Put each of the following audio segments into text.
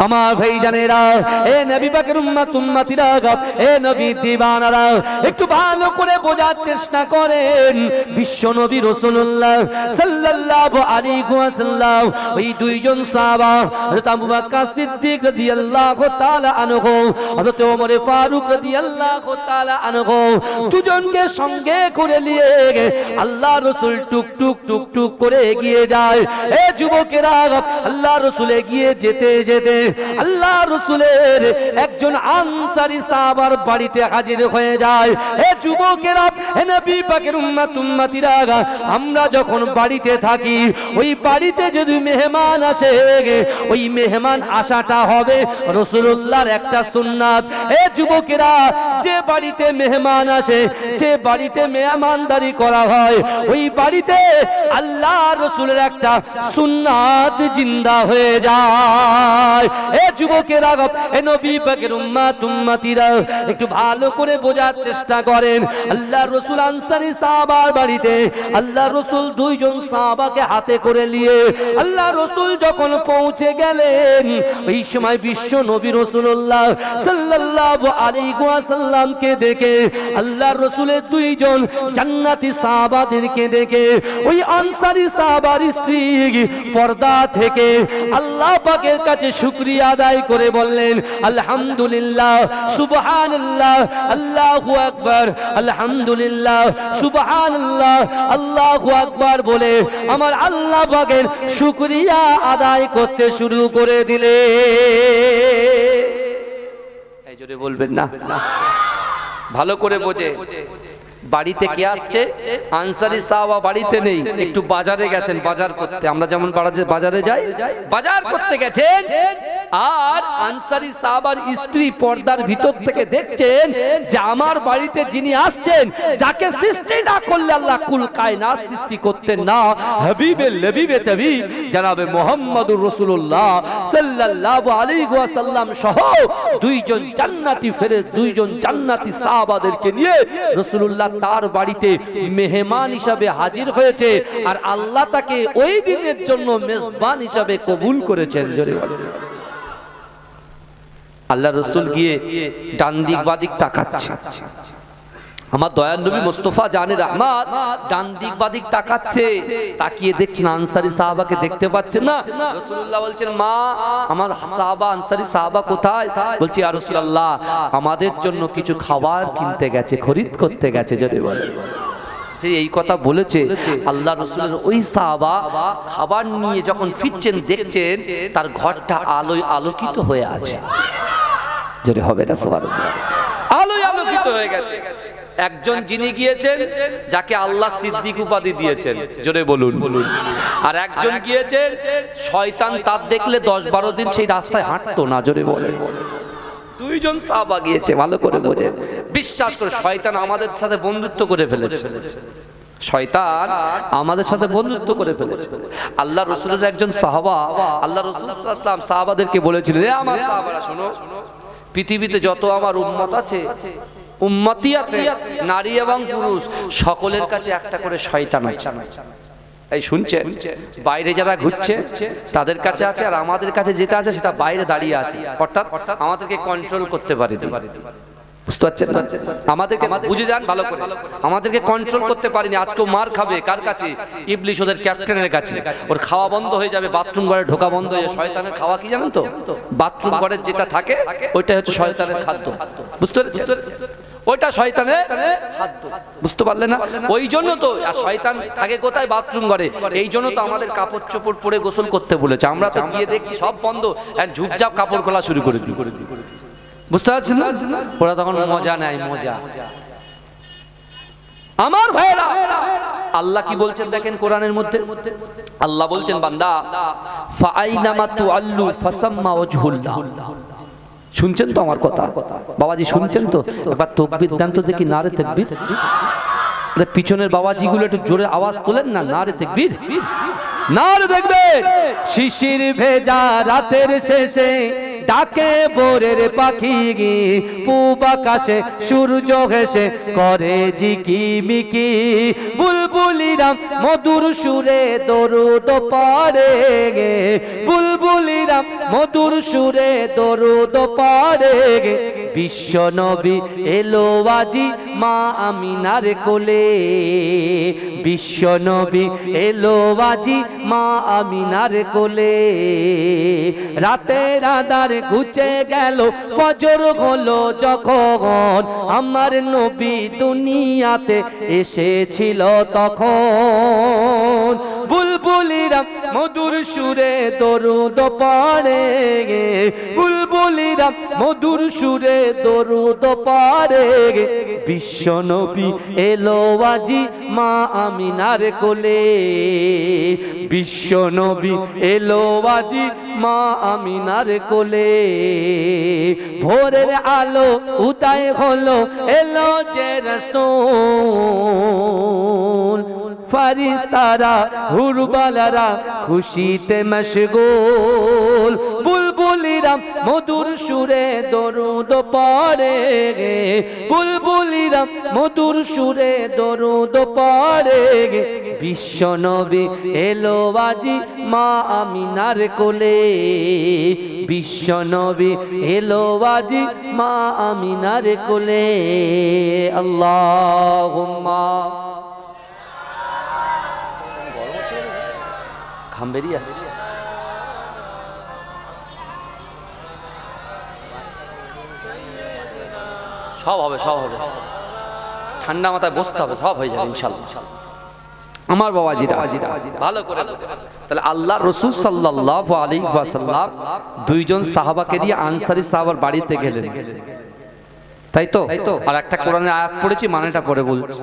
আমার ভাইজানেরা, এ নবী পাকের উম্মত উম্মতিরা, এ নবী দিওয়ানারা, একটু ভালো করে বোঝার চেষ্টা করেন। বিশ্ব নবী রাসূলুল্লাহ সাল্লাল্লাহু আলাইহি ওয়াসাল্লাম ওই দুইজন সাহাবা হযরত আবু বকর সিদ্দিক রাদিয়াল্লাহু তাআলা আনহু, হযরত ওমর ফারুক রাদিয়াল্লাহু তাআলা আনহু, দুজনকে সঙ্গে করে নিয়ে আল্লাহ রাসূল টুক টুক টুক টুক করে এগিয়ে যায়। এ যুবকেরা, আল্লাহ রাসূল এগিয়ে যেতে যেতে আল্লাহ রাসূলের একজন আনসারী সাহাবার বাড়িতে হাজির হয়ে যায়। এ যুবকেরা, হে নবী পাকের উম্মত উম্মতিরা, আমরা যখন বাড়িতে থাকি, ওই বাড়িতে যদি মেহমান আসে, ওই মেহমান আসাটা হবে রাসূলুল্লাহর একটা সুন্নাত। এ যুবকেরা, যে বাড়িতে মেহমান আসে, যে বাড়িতে মেহমানদারি করা হয়, ওই বাড়িতে আল্লাহ রাসূলের একটা সুন্নাত জিন্দা হয়ে যায়। এ যুবকেরা, এ নবী পাকের উম্মত উম্মতিরা, একটু ভালো করে বোঝার চেষ্টা করেন। আল্লাহ রাসূল আনসারী সাহাবার বাড়িতে আল্লাহ রাসূল দুইজন সাহাবাকে হাতে করে নিয়ে আল্লাহ রাসূল যখন পৌঁছে গেলেন, ওই সময় বিশ্ব নবী রাসূলুল্লাহ সাল্লাল্লাহু আলাইহি ওয়াসাল্লামকে দেখে, আল্লাহ রাসূলের দুইজন জান্নাতি সাহাবাদেরকে দেখে, ওই আনসারী সাহাবার স্ত্রী পর্দা থেকে আল্লাহ পাকের কাছে শুকরিয়া আদায় করে বললেন, আলহামদুলিল্লাহ, সুবহানাল্লাহ, আল্লাহু আকবার, আলহামদুলিল্লাহ, সুবহানাল্লাহ, আল্লাহু আকবার বলে আমার আল্লাহ পাকের শুকরিয়া আদায় করতে শুরু করে দিলে। এই জোরে বলবেন না, ভালো করে বোঝে। বাড়িতে কে আসছে? আনসারী সাহাবা বাড়িতে নেই, একটু বাজারে গেছেন বাজার করতে। আমরা যেমন বাজারে যাই, বাজার করতে গেছেন। আর আনসারী সাহাবার স্ত্রী পর্দার ভিতর থেকে দেখছেন যে আমার বাড়িতে যিনি আসছেন, যাকে সৃষ্টি না করলে আল্লাহ কুল কায়নাত সৃষ্টি করতেন না, হাবিবে লবিবে তাবিব জনাবে মুহাম্মদুর রাসূলুল্লাহ সাল্লাল্লাহু আলাইহি ওয়াসাল্লাম সহ দুইজন জান্নাতি ফেরেশতা, দুইজন জান্নাতি সাহাবাদেরকে নিয়ে রাসূলুল্লাহ তার বাড়িতে মেহমান হিসাবে হাজির হয়েছে। আর আল্লাহ তাকে ওই দিনের জন্য মেজবান হিসাবে কবুল করেছেন। জোরে বলেন। আল্লাহ রাসূল গিয়ে ডান দিক বাদিক তাকাচ্ছে। আমার দয়ার নবী মুস্তাফা জানে রহমত ডান দিক বাদিক তাকাচ্ছে, তাকিয়ে দেখছেন আনসারী সাহাবাকে দেখতে পাচ্ছেন না। রাসূলুল্লাহ বলছেন, মা, আমার সাহাবা আনসারী সাহাবা কোথায়? বলছি, ইয়া রাসূলুল্লাহ, আমাদের জন্য কিছু খাবার কিনতে গেছে, খরিদ করতে গেছে। যদি বলে যে এই কথা বলেছে, আল্লাহ রাসূলের ওই সাহাবা খাবার নিয়ে যখন ফিরছেন, দেখছেন তার ঘরটা আলোয় আলোকিত হয়ে আছে। যদি হবে না, সুবহানাল্লাহ, আলোয় আলোকিত হয়ে গেছে। একজন যিনি গিয়েছেন, যাকে আল্লাহ সিদ্দিক উপাধি দিয়েছেন, জোরে বলুন। আর একজন গিয়েছেন, শয়তান তার দেখলে 10-12 দিন সেই রাস্তায় হাঁটতো না। জোরে বলেন। দুইজন সাহাবা গিয়েছে, ভালো করে বোঝেন। বিশ্বাস করে, শয়তান আমাদের সাথে বন্ধুত্ব করে ফেলেছে। শয়তান আমাদের সাথে বন্ধুত্ব করে ফেলেছে। আল্লাহ রাসূলের একজন সাহাবা, আল্লাহ রাসূল সাল্লাল্লাহু আলাইহি ওয়াসাল্লাম সাহাবাদেরকে বলেছিলেন, হে আমার সাহাবারা শোনো, পৃথিবীতে যত আমার উম্মত আছে, উম্মতি আছে, নারী এবং পুরুষ, সকলের কাছে একটা করে শয়তান আছে। এই শুনছেন? বাইরে যারা ঘুরছে তাদের কাছে আছে, আর আমাদের কাছে যেটা আছে সেটা বাইরে দাঁড়িয়ে আছে। অর্থাৎ আমাদেরকে কন্ট্রোল করতে পারে। বুঝতে পারছেন না? আমাদেরকে বুঝে যান ভালো করে, আমাদেরকে কন্ট্রোল করতে পারিনি। আজকেও মার খাবে কার কাছে? ইবলিশ, ওদের ক্যাপ্টেনের কাছে। ওর খাওয়া বন্ধ হয়ে যাবে, বাথরুম ঘরে ঢোকা বন্ধ হয়ে যাবে। শয়তানের খাওয়া কি জানেন তো? বাথরুম ঘরে যেটা থাকে ওইটাই হচ্ছে শয়তানের খাদ্য। বুঝতে পেরেছেন? ওইটা শয়তানের খাদ্য। বুঝতে পারলেন না? ওই জন্য তো শয়তান থাকে কোথায়? বাথরুম ঘরে। এই জন্য তো আমাদের কাপড় চোপড় পরে গোসল করতে বলেছে। আমরা তো গিয়ে দেখছি সব বন্ধ, ঝুপঝাপ কাপড় খোলা শুরু করে দিই। বুঝতে পারছেন না? ওরা তখন মজা নেয়, মজা। আমার ভাইরা, আল্লাহ কি বলছেন দেখেন কোরআনের মধ্যে? আল্লাহ বলছেন, বান্দা, ফাআইনামা তুআল্লু ফাসাম্মা ওয়াজহুল্লাহ। শুনছেন তো আমার কথা? বাবাজি শুনছেন তো? একবার তাকবীর দেন তো দেখি, নারে তাকবীর। পিছনের বাবাজি গুলো একটু জোরে আওয়াজ তোলেন না, নারে তাকবীর, নারে তাকবীর। শিশির ভেজা রাতের শেষে ডাকে ভোরের পাখি, পূব আকাশে সূর্য হেসে করে ঝিকিমিকি, বুলবুলিরা মধুর সুরে দরুদ পড়ে, বুলবুল বুলবুলিরা মধুর সুরে দরুদ পড়ে বিশ্ব নবী এলো আজি মা আমিনার কোলে বিশ্ব নবী এলো আজি মা আমিনার কোলে রাতের আঁধার ঘুচে গেল ফজর হলো যখন আমার নবী দুনিয়াতে এসেছিল তখন বুলবুলিরা মধুর সুরে দরুদ পড়ে বুলবুলিরা মধুর সুরে দরুদ পড়ে বিশ্ব নবী এলো আজি মা আমিনার কোলে বিশ্ব নবী এলো আজি মা আমিনার কোলে ভোরের আলো উদয় হলো এলো যে রাসূল ফারিস্তারা হুরবালারা খুশিতে মশগুল বুলবুলিরা মধুর সুরে দরুদ পড়ে বুলবুলিরা মধুর সুরে দরুদ পড়ে বিশ্ব নবী এলো আজি মা আমিনার কোলে বিশ্ব নবী এলো আজি মা আমিনার কোলে আল্লাহুম্মা ঘাম বেরিয়ে যাচ্ছে সব হবে ঠান্ডা মাথায় বসতে হবে সব হয়ে যাবে ইনশাআল্লাহ আমার বাবাজিরা ভালো করে তাহলে আল্লাহ রাসূল সাল্লাল্লাহু আলাইহি ওয়াসাল্লাম দুইজন সাহাবাকে নিয়ে আনসারী সাহাবার বাড়িতে গেলেন তাই তো আর একটা কোরআনের আয়াত পড়েছি মানেটা পড়ে বলছি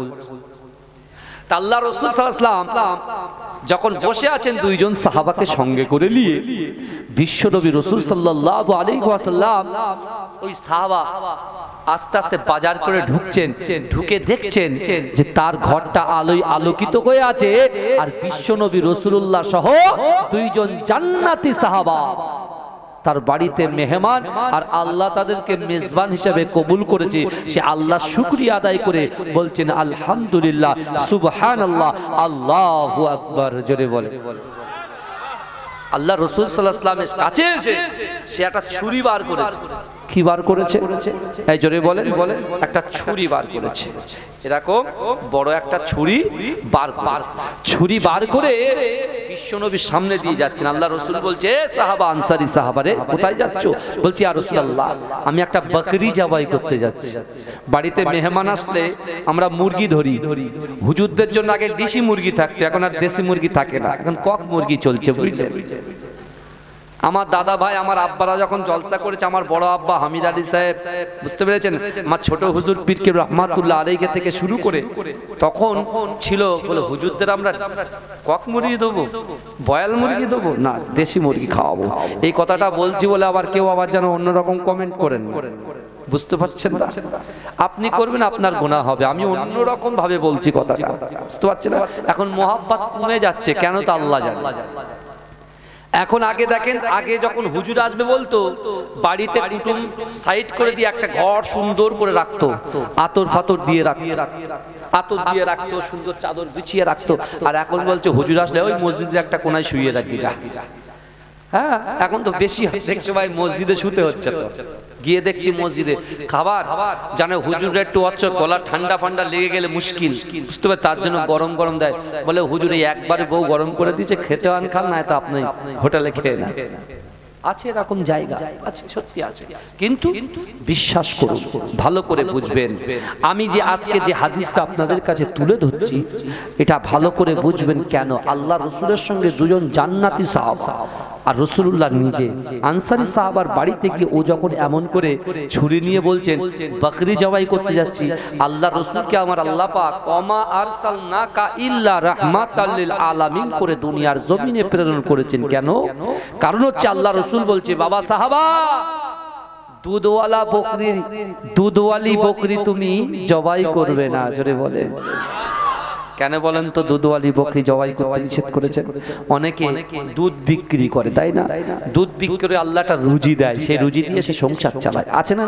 আল্লাহ রাসূল সাল্লাল্লাহু আলাইহি ওয়াসাল্লাম যখন বসে আছেন দুইজন সাহাবাকে সঙ্গে করে নিয়ে বিশ্বনবী রাসূল সাল্লাল্লাহু আলাইহি ওয়াসাল্লাম ওই সাহাবা আস্তে আস্তে বাজার করে ঢুকছেন ঢুকে দেখছেন যে তার ঘরটা আলোয় আলোকিত হয়ে আছে আর বিশ্বনবী রাসূলুল্লাহ সহ দুইজন জান্নাতি সাহাবা তার বাড়িতে মেহমান আর আল্লাহ তাদেরকে মেজবান হিসেবে কবুল করেছে সে আল্লাহ শুকরিয়া আদায় করে বলছেন আলহামদুলিল্লাহ সুবহানাল্লাহ আল্লাহু আকবার জোরে বলে আল্লাহ রাসূল সাল্লাল্লাহু আলাইহি ওয়াসাল্লামের কাছে এসে সে একটা ছুরি বার করেছে কি বার করেছে এই জোরে বলেন একটা ছুরি বার করেছে এরকম বড় একটা ছুরি বার করে বিশ্বনবীর সামনে দিয়ে যাচ্ছেন আল্লাহ রাসূল বলছে এ সাহাবা আনসারী সাহাবারে কোথায় যাচ্ছ বলছি ইয়া রাসূলুল্লাহ আমি একটা বকরি জবাই করতে যাচ্ছি বাড়িতে মেহমান আসলে আমরা মুরগি ধরি হুজুরদের জন্য আগে দেশি মুরগি থাকতো এখন আর দেশি মুরগি থাকে না এখন কক মুরগি চলছে বুঝলেন আমার দাদা ভাই আমার আব্বারা যখন জলসা করেছে আমার বড় আব্বা হামিদ আলী সাহেব বুঝতে পেরেছেন আমার ছোট হুজুর পীর কে রহমাতুল্লাহ আলাইহি থেকে শুরু করে তখন ছিল বলে হুজুরদের আমরা কক মুরগি দেবো বয়াল মুরগি দেবো না দেশি মুরগি খাওয়াবো এই কথাটা বলছি বলে আবার কেউ আবার যেন অন্যরকম কমেন্ট করেন বুঝতে পারছেন না আপনি করবেন আপনার গুনাহ হবে আমি অন্যরকম ভাবে বলছি কথাটা বুঝতে পারছেন না এখন মহব্বত কমে যাচ্ছে কেন তা আল্লাহ জানে এখন আগে দেখেন আগে যখন হুজুর আসবে বলতো বাড়িতে কুটুম সাইড করে দিয়ে একটা ঘর সুন্দর করে রাখতো আতর ফাতর দিয়ে রাখতো সুন্দর চাদর বিছিয়ে রাখতো আর এখন বলছে হুজুর আসলে ওই মসজিদের একটা কোনায় শুইয়ে রাখবি যা হ্যাঁ এখন তো বেশি দেখছো ভাই মসজিদে শুতে হচ্ছে তো গিয়ে দেখছি মসজিদে খাবার জানে হুজুর একটু গলা ঠান্ডা ফান্ডা লেগে গেলে মুশকিল বুঝতে পারে তার জন্য গরম দেয় বলে হুজুর একবারে বউ গরম করে দিয়েছে খেতে আন খান না তো আপনি হোটেলে খেয়ে না আছে এরকম জায়গা আছে সত্যি আছে কিন্তু বিশ্বাস করুন ভালো করে বুঝবেন আমি যে আজকে যে হাদিসটা আপনাদের কাছে তুলে ধরছি এটা ভালো করে বুঝবেন কেন আল্লাহ রাসূলের সঙ্গে দুজন জান্নাতি সাহাবা আর রাসূলুল্লাহ নিজে আনসারী সাহাবার বাড়িতে গিয়ে ও যখন এমন করে ছুরি নিয়ে বলছেন বকরি জবাই করতে যাচ্ছি আল্লাহ রাসূলকে আমার আল্লাহ পাক ওমা আরসালনাকা ইল্লা রাহমাতাল লিল আলামিন করে দুনিয়ার জমিনে প্রেরণ করেছেন কেন কারণ হচ্ছে আল্লাহ রাসূল বলছে বাবা সাহাবা দুধওয়ালি বকরি তুমি জবাই করবে না জোরে বলেন কেন বলেন তো? দুধওয়ালি বকরি জবাই করতে নিষেধ করেছেন। অনেকে দুধ বিক্রি করে, তাই না? দুধ বিক্রি করে আল্লাহটা রুজি দেয়, সেই রুজি দিয়ে সে সংসার চালায়, আছে না?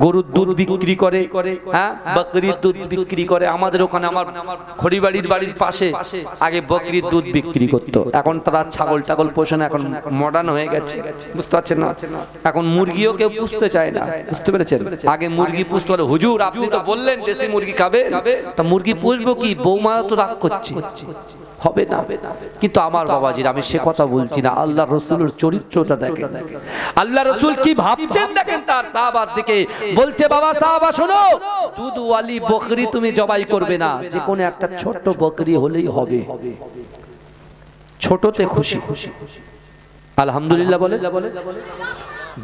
গরুর দুধ বিক্রি করে, হ্যাঁ, বকরির দুধ বিক্রি করে। আমাদের ওখানে আমার খড়িবাড়ির বাড়ির পাশে আগে বকরির দুধ বিক্রি করতো, এখন তারা ছাগল টাগল পোষে না, এখন মডার্ন হয়ে গেছে, বুঝতে পারছেন না? এখন মুরগিও কেউ পুষতে চায় না, বুঝতে পেরেছেন? আগে মুরগি পুষতে হলে, হুজুর আপনি তো বললেন দেশি মুরগি খাবে, তা মুরগি পুষবো কি? বৌমা তো রাগ করছে, হবে না। কিন্তু আমার বাবাজির, আমি সে কথা বলছি না, আল্লাহ রসুলের চরিত্রটা দেখেন। আল্লাহ রসুল কি ভাবছেন দেখেন তার সাহাবার দিকে। বলছে, বাবা সাহাবা শোনো, দুধওয়ালি বকরি তুমি জবাই করবে না, যে কোনো একটা ছোট্ট বকরি হলেই হবে, ছোটতে খুশি। আলহামদুলিল্লাহ বলে।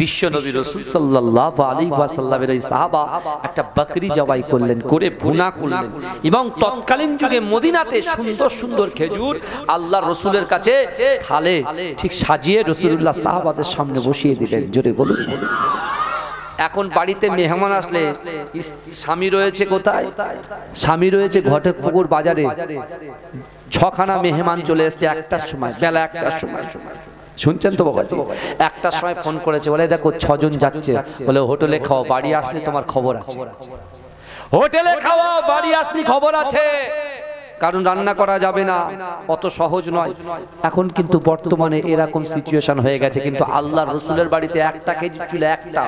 বিশ্ব নবী রাসূল সাল্লাল্লাহু আলাইহি ওয়াসাল্লামের এই সাহাবা একটা বকরি জবাই করলেন, করে ভুনা করলেন, এবং তৎকালীন যুগে মদিনাতে সুন্দর সুন্দর খেজুর আল্লাহ রসুলের কাছে থালে ঠিক সাজিয়ে রাসূলুল্লাহ সাহাবাদের সামনে বসিয়ে দিলেন। জোরে বলুন। এখন বাড়িতে মেহমান আসলে স্বামী রয়েছে কোথায়? স্বামী রয়েছে ঘটকপুকুর বাজারে। 6খানা মেহমান চলে এসেছে একটার সময়, বেলা 1টার সময়। শুনছেন তো বাবাজি? 1টার সময় ফোন করেছে, বলে দেখো 6 জন যাচ্ছে, বলে হোটেলে খাও, বাড়ি আসলে তোমার খবর আছে। হোটেলে খাওয়া, বাড়ি আসলে খবর আছে, কারণ রান্না করা যাবে না, অত সহজ নয়। এখন কিন্তু বর্তমানে এরকম সিচুয়েশন হয়ে গেছে, কিন্তু আল্লাহর রাসূলের বাড়িতে একটা খেজুর ছিল, একটা,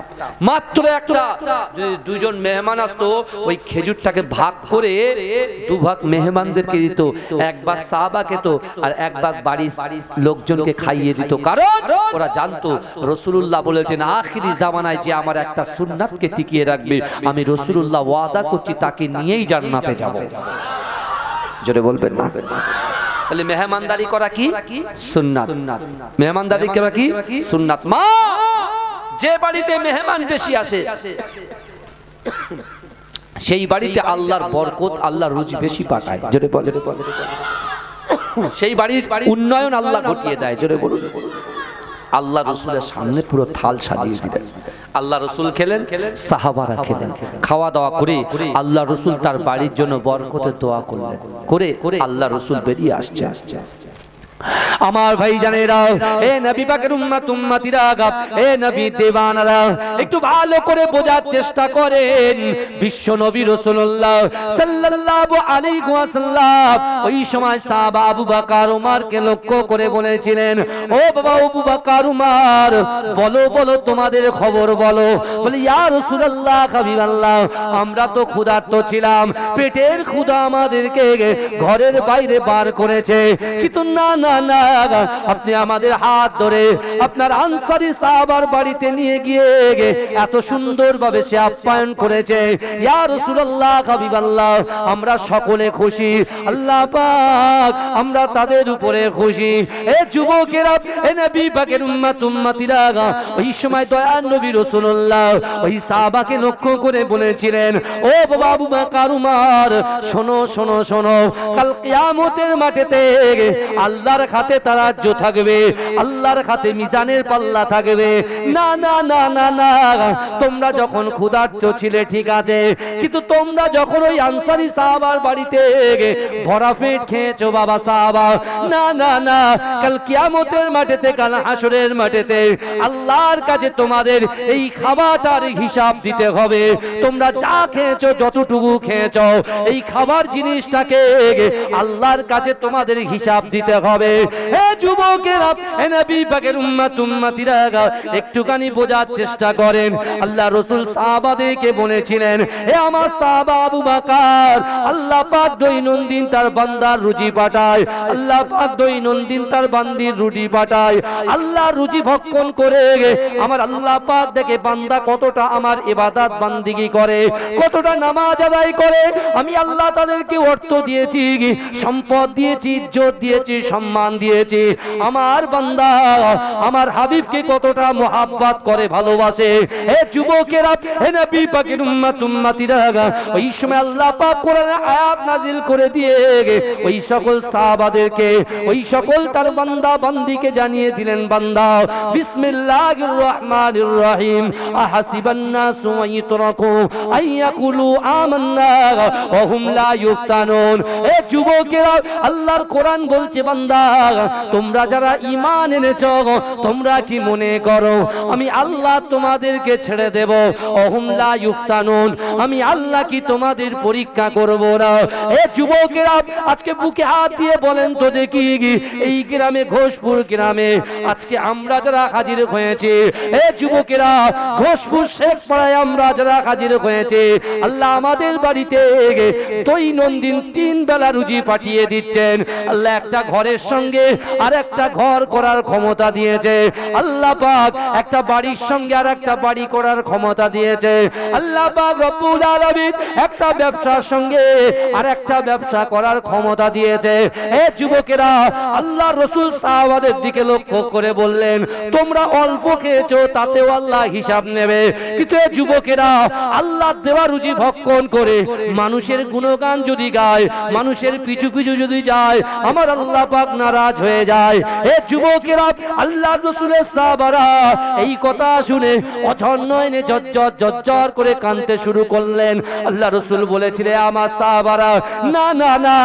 মাত্র একটা। যদি 2 জন মেহমান আসতো, ওই খেজুরটাকে ভাগ করে 2 ভাগ মেহমানদেরকে দিত, 1 ভাগ সাহাবাকে তো, আর 1 ভাগ বাড়ির লোকজনকে খাইয়ে দিত। কারণ ওরা জানতো রাসূলুল্লাহ বলেছেন, আখিরি জামানায় যে আমার একটা সুন্নাতকে টিকিয়ে রাখবে, আমি রাসূলুল্লাহ ওয়াদা করছি তাকে নিয়েই জান্নাতে যাব। জোরে বলবেন না? তাহলে মেহমানদারি করা কি সুন্নাত, মেহমানদারি করা কি সুন্নাত। মা, যে বাড়িতে মেহমান বেশি আসে সেই বাড়িতে আল্লাহর বরকত, আল্লাহর রুজি বেশি পাঠায়। জোরে বলেন। সেই বাড়ির উন্নয়ন আল্লাহ ঘটিয়ে দেয়। জোরে বলুন। আল্লাহ রসুলের সামনে পুরো থাল সাজিয়ে দিলেন, আল্লাহ রসুল খেলেন, সাহাবারা খেলেন। খাওয়া দাওয়া করে আল্লাহ রসুল তার বাড়ির জন্য বরকতের দোয়া করলেন, করে আল্লাহ রসুল বেরিয়ে আসছে। আমার ভাই জানেরা, এ নবী পাকের উম্মত উম্মতিরা, এ নবী দেওয়ানারা, একটু ভালো করে বোঝার চেষ্টা করেন। বিশ্ব নবী রাসূলুল্লাহ সাল্লাল্লাহু আলাইহি ওয়াসাল্লাম ওই সময় সাহাবা আবু বকর ওমরকে লক্ষ্য করে বলেছিলেন, ও বাবা আবু বকর ওমর, বলো বলো তোমাদের খবর বলো। বলে, ইয়া রাসূলুল্লাহ, হাবিবাল্লাহ, আমরা তো ক্ষুধার্ত ছিলাম, পেটের ক্ষুধা আমাদেরকে ঘরের বাইরে বার করেছে, কিন্তু না না না, আপনি আমাদের হাত ধরে আপনার আনসারী সাহাবার বাড়িতে নিয়ে গিয়ে এত সুন্দরভাবে সে আপ্যায়ন করেছে। ইয়া রাসূলুল্লাহ, হাবিবাল্লাহ, আমরা সকলে খুশি, আল্লাহ পাক আমরা তাদের উপরে খুশি। এ যুবকেরা, এ নবী পাকের উম্মত উম্মতিরা, ওই সময় দয়ার নবী রাসূলুল্লাহ ওই সাহাবাকে লক্ষ্য করে বলেছিলেন, ও বাবা আবু বকর ওমর, শোনো শোনো শোনো, কাল কিয়ামতের মাঠেতে আল্লাহর হাতে তারাজ্য থাকবে, আল্লাহর হাতে মিজানের পাল্লা থাকবে। না না না না না, তোমরা যখন ক্ষুধার্ত ছিলে ঠিক আছে, কিন্তু তোমরা যখন ওই আনসারী সাহাবার বাড়িতে ভরা পেট খেয়েছো বাবা সাহাবা, না না না, কাল কিয়ামতের মাঠেতে, কাল হাসরের মাঠেতে আল্লাহর কাছে তোমাদের এই খাবারটার হিসাব দিতে হবে। তোমরা যা খেয়েছো, যতটুকু খেয়েছো, এই খাবার জিনিসটাকে আল্লাহর কাছে তোমাদের হিসাব দিতে হবে। হে যুবকেরা, হে নবী পাকের উম্মত উম্মতিরা, একটুখানি বোঝার চেষ্টা করেন। আল্লাহ রাসূল সাহাবাদেরকে বলেছিলেন, হে আমার সাহাবা আবু বকর, আল্লাহ পাক দৈনন্দিন তার বান্দার রুজি পাঠায়, আল্লাহ পাক দৈনন্দিন তার বান্দির রুজি পাঠায়। আল্লাহ রুজি ভক্ষণ করে আমার আল্লাহ পাক দেখে বান্দা কতটা আমার ইবাদত বান্দিগি করে, কতটা নামাজ আদায় করে। আমি আল্লাহ তাদেরকে অর্থ দিয়েছি, সম্পদ দিয়েছি, ইজ্জত দিয়েছি, সম্মান দিয়েছি, দিয়েছি আমার বান্দা আমার হাবিবকে কতটা মোহাব্বত করে ভালোবাসে। হে যুবকেরা, হে নবী পাকের উম্মতিরা, ওই সময় আল্লাহ পাক কোরআনে আয়াত নাজিল করে দিয়ে ওই সকল সাহাবাদেরকে, ওই সকল তার বান্দা বান্দিকে জানিয়ে দিলেন, বান্দা বিসমিল্লাহির রহমানির রহিম আহাসিবান নাসু আইয়ুতরাকু আইয়াকুলু আমান্না ওয়া হুম লা ইফতানুন। এ যুবকেরা, আল্লাহর কোরআন বলছে বান্দা তোমরা যারা ঈমান এনেছো তোমরা কি মনে করো আমি আল্লাহ তোমাদেরকে ছেড়ে দেব? ওয়া হুম লা ইফতানুন, আমি আল্লাহ কি তোমাদের পরীক্ষা করব না? এ যুবকেরা, আজকে বুকে হাত দিয়ে বলেন তো দেখি, এই গ্রামে ঘোষপুর গ্রামে আজকে আমরা যারা হাজির হয়েছে, এ যুবকেরা ঘোষপুর শেখ পাড়ায় আমরা যারা হাজির হয়েছে, আল্লাহ আমাদের বাড়িতে দৈনন্দিন 3 বেলা রুজি পাঠিয়ে দিচ্ছেন। আল্লাহ একটা ঘরের সঙ্গে আর একটা ঘর করার ক্ষমতা দিয়েছে। আল্লাহ পাক একটা বাড়ির সঙ্গে আর একটা বাড়ি করার ক্ষমতা দিয়েছে। আল্লাহ পাক রব্বুল আলামিন একটা ব্যবসার সঙ্গে আর একটা ব্যবসা করার ক্ষমতা দিয়েছে। এ যুবকেরা, আল্লাহ রাসূল সাহাবাদের দিকে লক্ষ্য করে বললেন তোমরা অল্প খেয়েছো তাতেও আল্লাহ হিসাব নেবে, কিন্তু এ যুবকেরা আল্লাহ দেওয়া রুজি ভক্ষণ করে মানুষের গুণগান যদি গায়, মানুষের পিছু পিছু যদি যায়, আমার আল্লাহ পাক নারাজ হয়ে যায়। এ যুবকেরা, আল্লাহ রাসূলের সাহাবারা এই কথা শুনে অঝর নয়নে ঝরঝর ঝরঝর করে কাঁদতে শুরু করলেন। আল্লাহ রাসূল বলেছিলেন আমার সাহাবারা, না না না,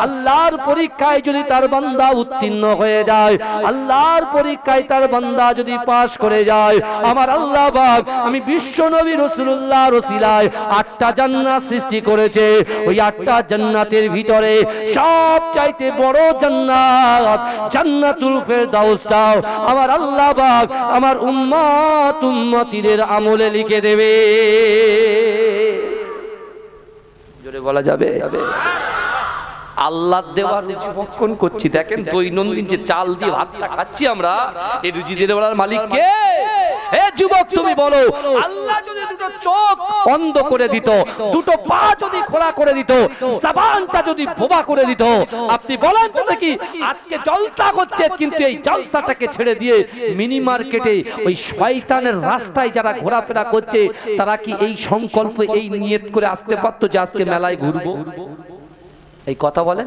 আল্লাহর পরীক্ষায় যদি তার বান্দা উত্তীর্ণ হয়ে যায়, আল্লাহর পরীক্ষায় তার বান্দা যদি পাশ করে যায়, আমার আল্লাহ পাক আমি বিশ্ব নবী রাসূলুল্লাহর ওসিলায় 8টা জান্নাত সৃষ্টি করেছে। ওই 8টা জান্নাতের ভিতরে সবচাইতে বড় জান্নাত জান্নাতুল ফেরদাউসটাও আমার আল্লাহ পাক আমার উম্মতিদের আমলে লিখে দেবে। জোরে বলা যাবে? আল্লাহ দেওয়ার রুজি ভক্ষণ করছি। দেখেন দৈনন্দিন যে চাল দিয়ে ভাতটা খাচ্ছি আমরা, এই রুজি দেওয়ার মালিক কে? হে যুবক, তুমি বলো আল্লাহ যদি দুটো চোখ অন্ধ করে দিত, দুটো পা যদি খোলা করে দিত, জবানটা যদি বোবা করে দিত, আপনি বলেন তো দেখি আজকে জলসা হচ্ছে, কিন্তু এই জলসাটাকে ছেড়ে দিয়ে মিনি মার্কেটে ওই শয়তানের রাস্তায় যারা ঘোরাফেরা করছে, তারা কি এই সংকল্প এই নিয়ত করে আসতে পারতো যে আজকে মেলায় ঘুরবো? এই কথা বলে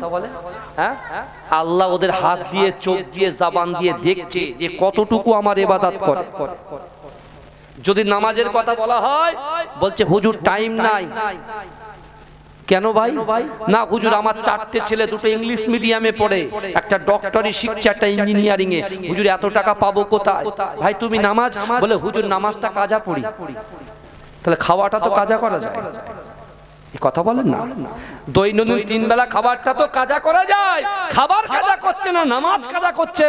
হ্যাঁ, আল্লাহ ওদের হাত দিয়ে চোখ দিয়ে জবান দিয়ে দেখছে যে কতটুকু আমার ইবাদত করে। যদি নামাজের কথা বলা হয় বলছে হুজুর টাইম নাই। কেন ভাই? না হুজুর আমার 4টে ছেলে, দুটো ইংলিশ মিডিয়ামে পড়ে, একটা ডক্টরি শিখছে, একটা ইঞ্জিনিয়ারিং এ, হুজুর এত টাকা পাবো কোথায়? ভাই তুমি নামাজ, বলে হুজুর নামাজটা কাজা পড়ি। তাহলে খাওয়াটা তো কাজা করা যায়, কথা বলেন না? দৈনন্দিন 3 বেলা খাবারটা তো কাজা করা যায়, খাবার কাজা করছে না, নামাজ কাজা করছে।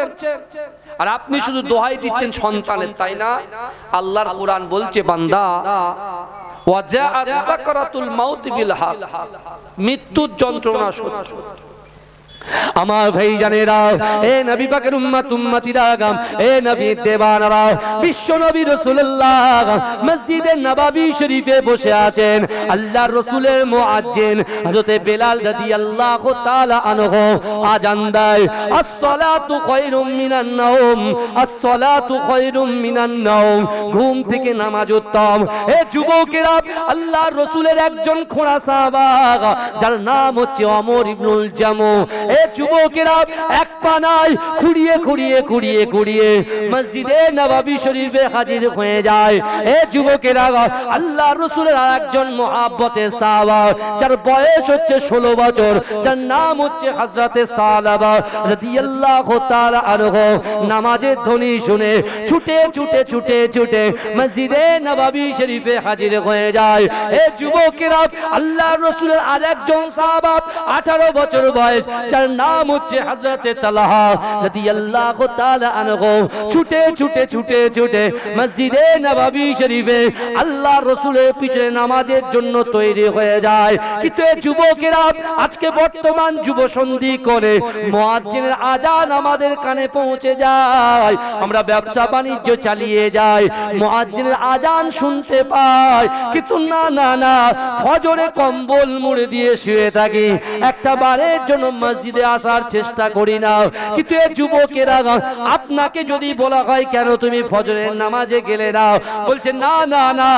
আর আপনি শুধু দোহাই দিচ্ছেন সন্তানের, তাই না? আল্লাহর কোরআন বলছে বান্দা ওয়াজাআত সাকরাতুল মাউত বিল হক, মৃত্যুর যন্ত্রণা সত্য। আমার ভাই জানেরা, এ নবী পাকের উম্মতিরা, এ নবী দেবানারা, বিশ্ব নবী রাসূলুল্লাহ মসজিদে নববী শরীফে বসে আছেন। আল্লাহর রাসূলের মুআজ্জিন হযরত বেলাল রাদিয়াল্লাহু তাআলা আনহু আযান দেয়, আসসালাতু খায়রুম মিনান নাওম, আসসালাতু খায়রুম মিনান নাওম, ঘুম থেকে নামাজ উত্তম। এ যুবকেরা, আল্লাহর রাসূলের একজন খোঁড়া সাহাবা যার নাম হচ্ছে ওমর ইবনুল জামু, এ যুবকেরা এক পানায় খুঁড়িয়ে খুঁড়িয়ে খুঁড়িয়ে খুঁড়িয়ে মসজিদে নববী শরীফে হাজির হয়ে যায়। এ যুবকেরা, আল্লাহর রাসূলের আরেকজন মুহাব্বতের সাহাবা যার বয়স হচ্ছে 16 বছর, যার নাম হচ্ছে হযরতে সালাবা রাদিয়াল্লাহু তাআলা আনহু, নামাজের ধ্বনি শুনে ছুটে ছুটে ছুটে ছুটে মসজিদে নববী শরীফে হাজির হয়ে যায়। এ যুবকেরা, আল্লাহর রাসূলের আরেকজন সাহাবা 18 বছর বয়স, যার নাম হচ্ছে হযরতে তালহা রাদিয়াল্লাহু তাআলা আনহু, ছুটে ছুটে ছুটে ছুটে মসজিদে নববী শরীফে আল্লাহর রাসূলের পিছনে নামাজের জন্য তৈরি হয়ে যায়। কিন্তু এই যুবকেরা আজকে বর্তমান যুব সন্ধি করে মুয়াজ্জিনের আজান আমাদের কানে পৌঁছে যায়, আমরা ব্যবসা বাণিজ্য চালিয়ে যাই, মুয়াজ্জিনের আজান শুনতে পাই, কিন্তু না না না, ফজরে কম্বল মুড়ে দিয়ে শুয়ে থাকি, একটা বারের জন্য মসজিদে আসার চেষ্টা করি না। না। কিন্তু এই যুবকেরা আপনাকে যদি বলা হয় কেন তুমি ফজরের নামাজে গেলে না, বলছে না না না,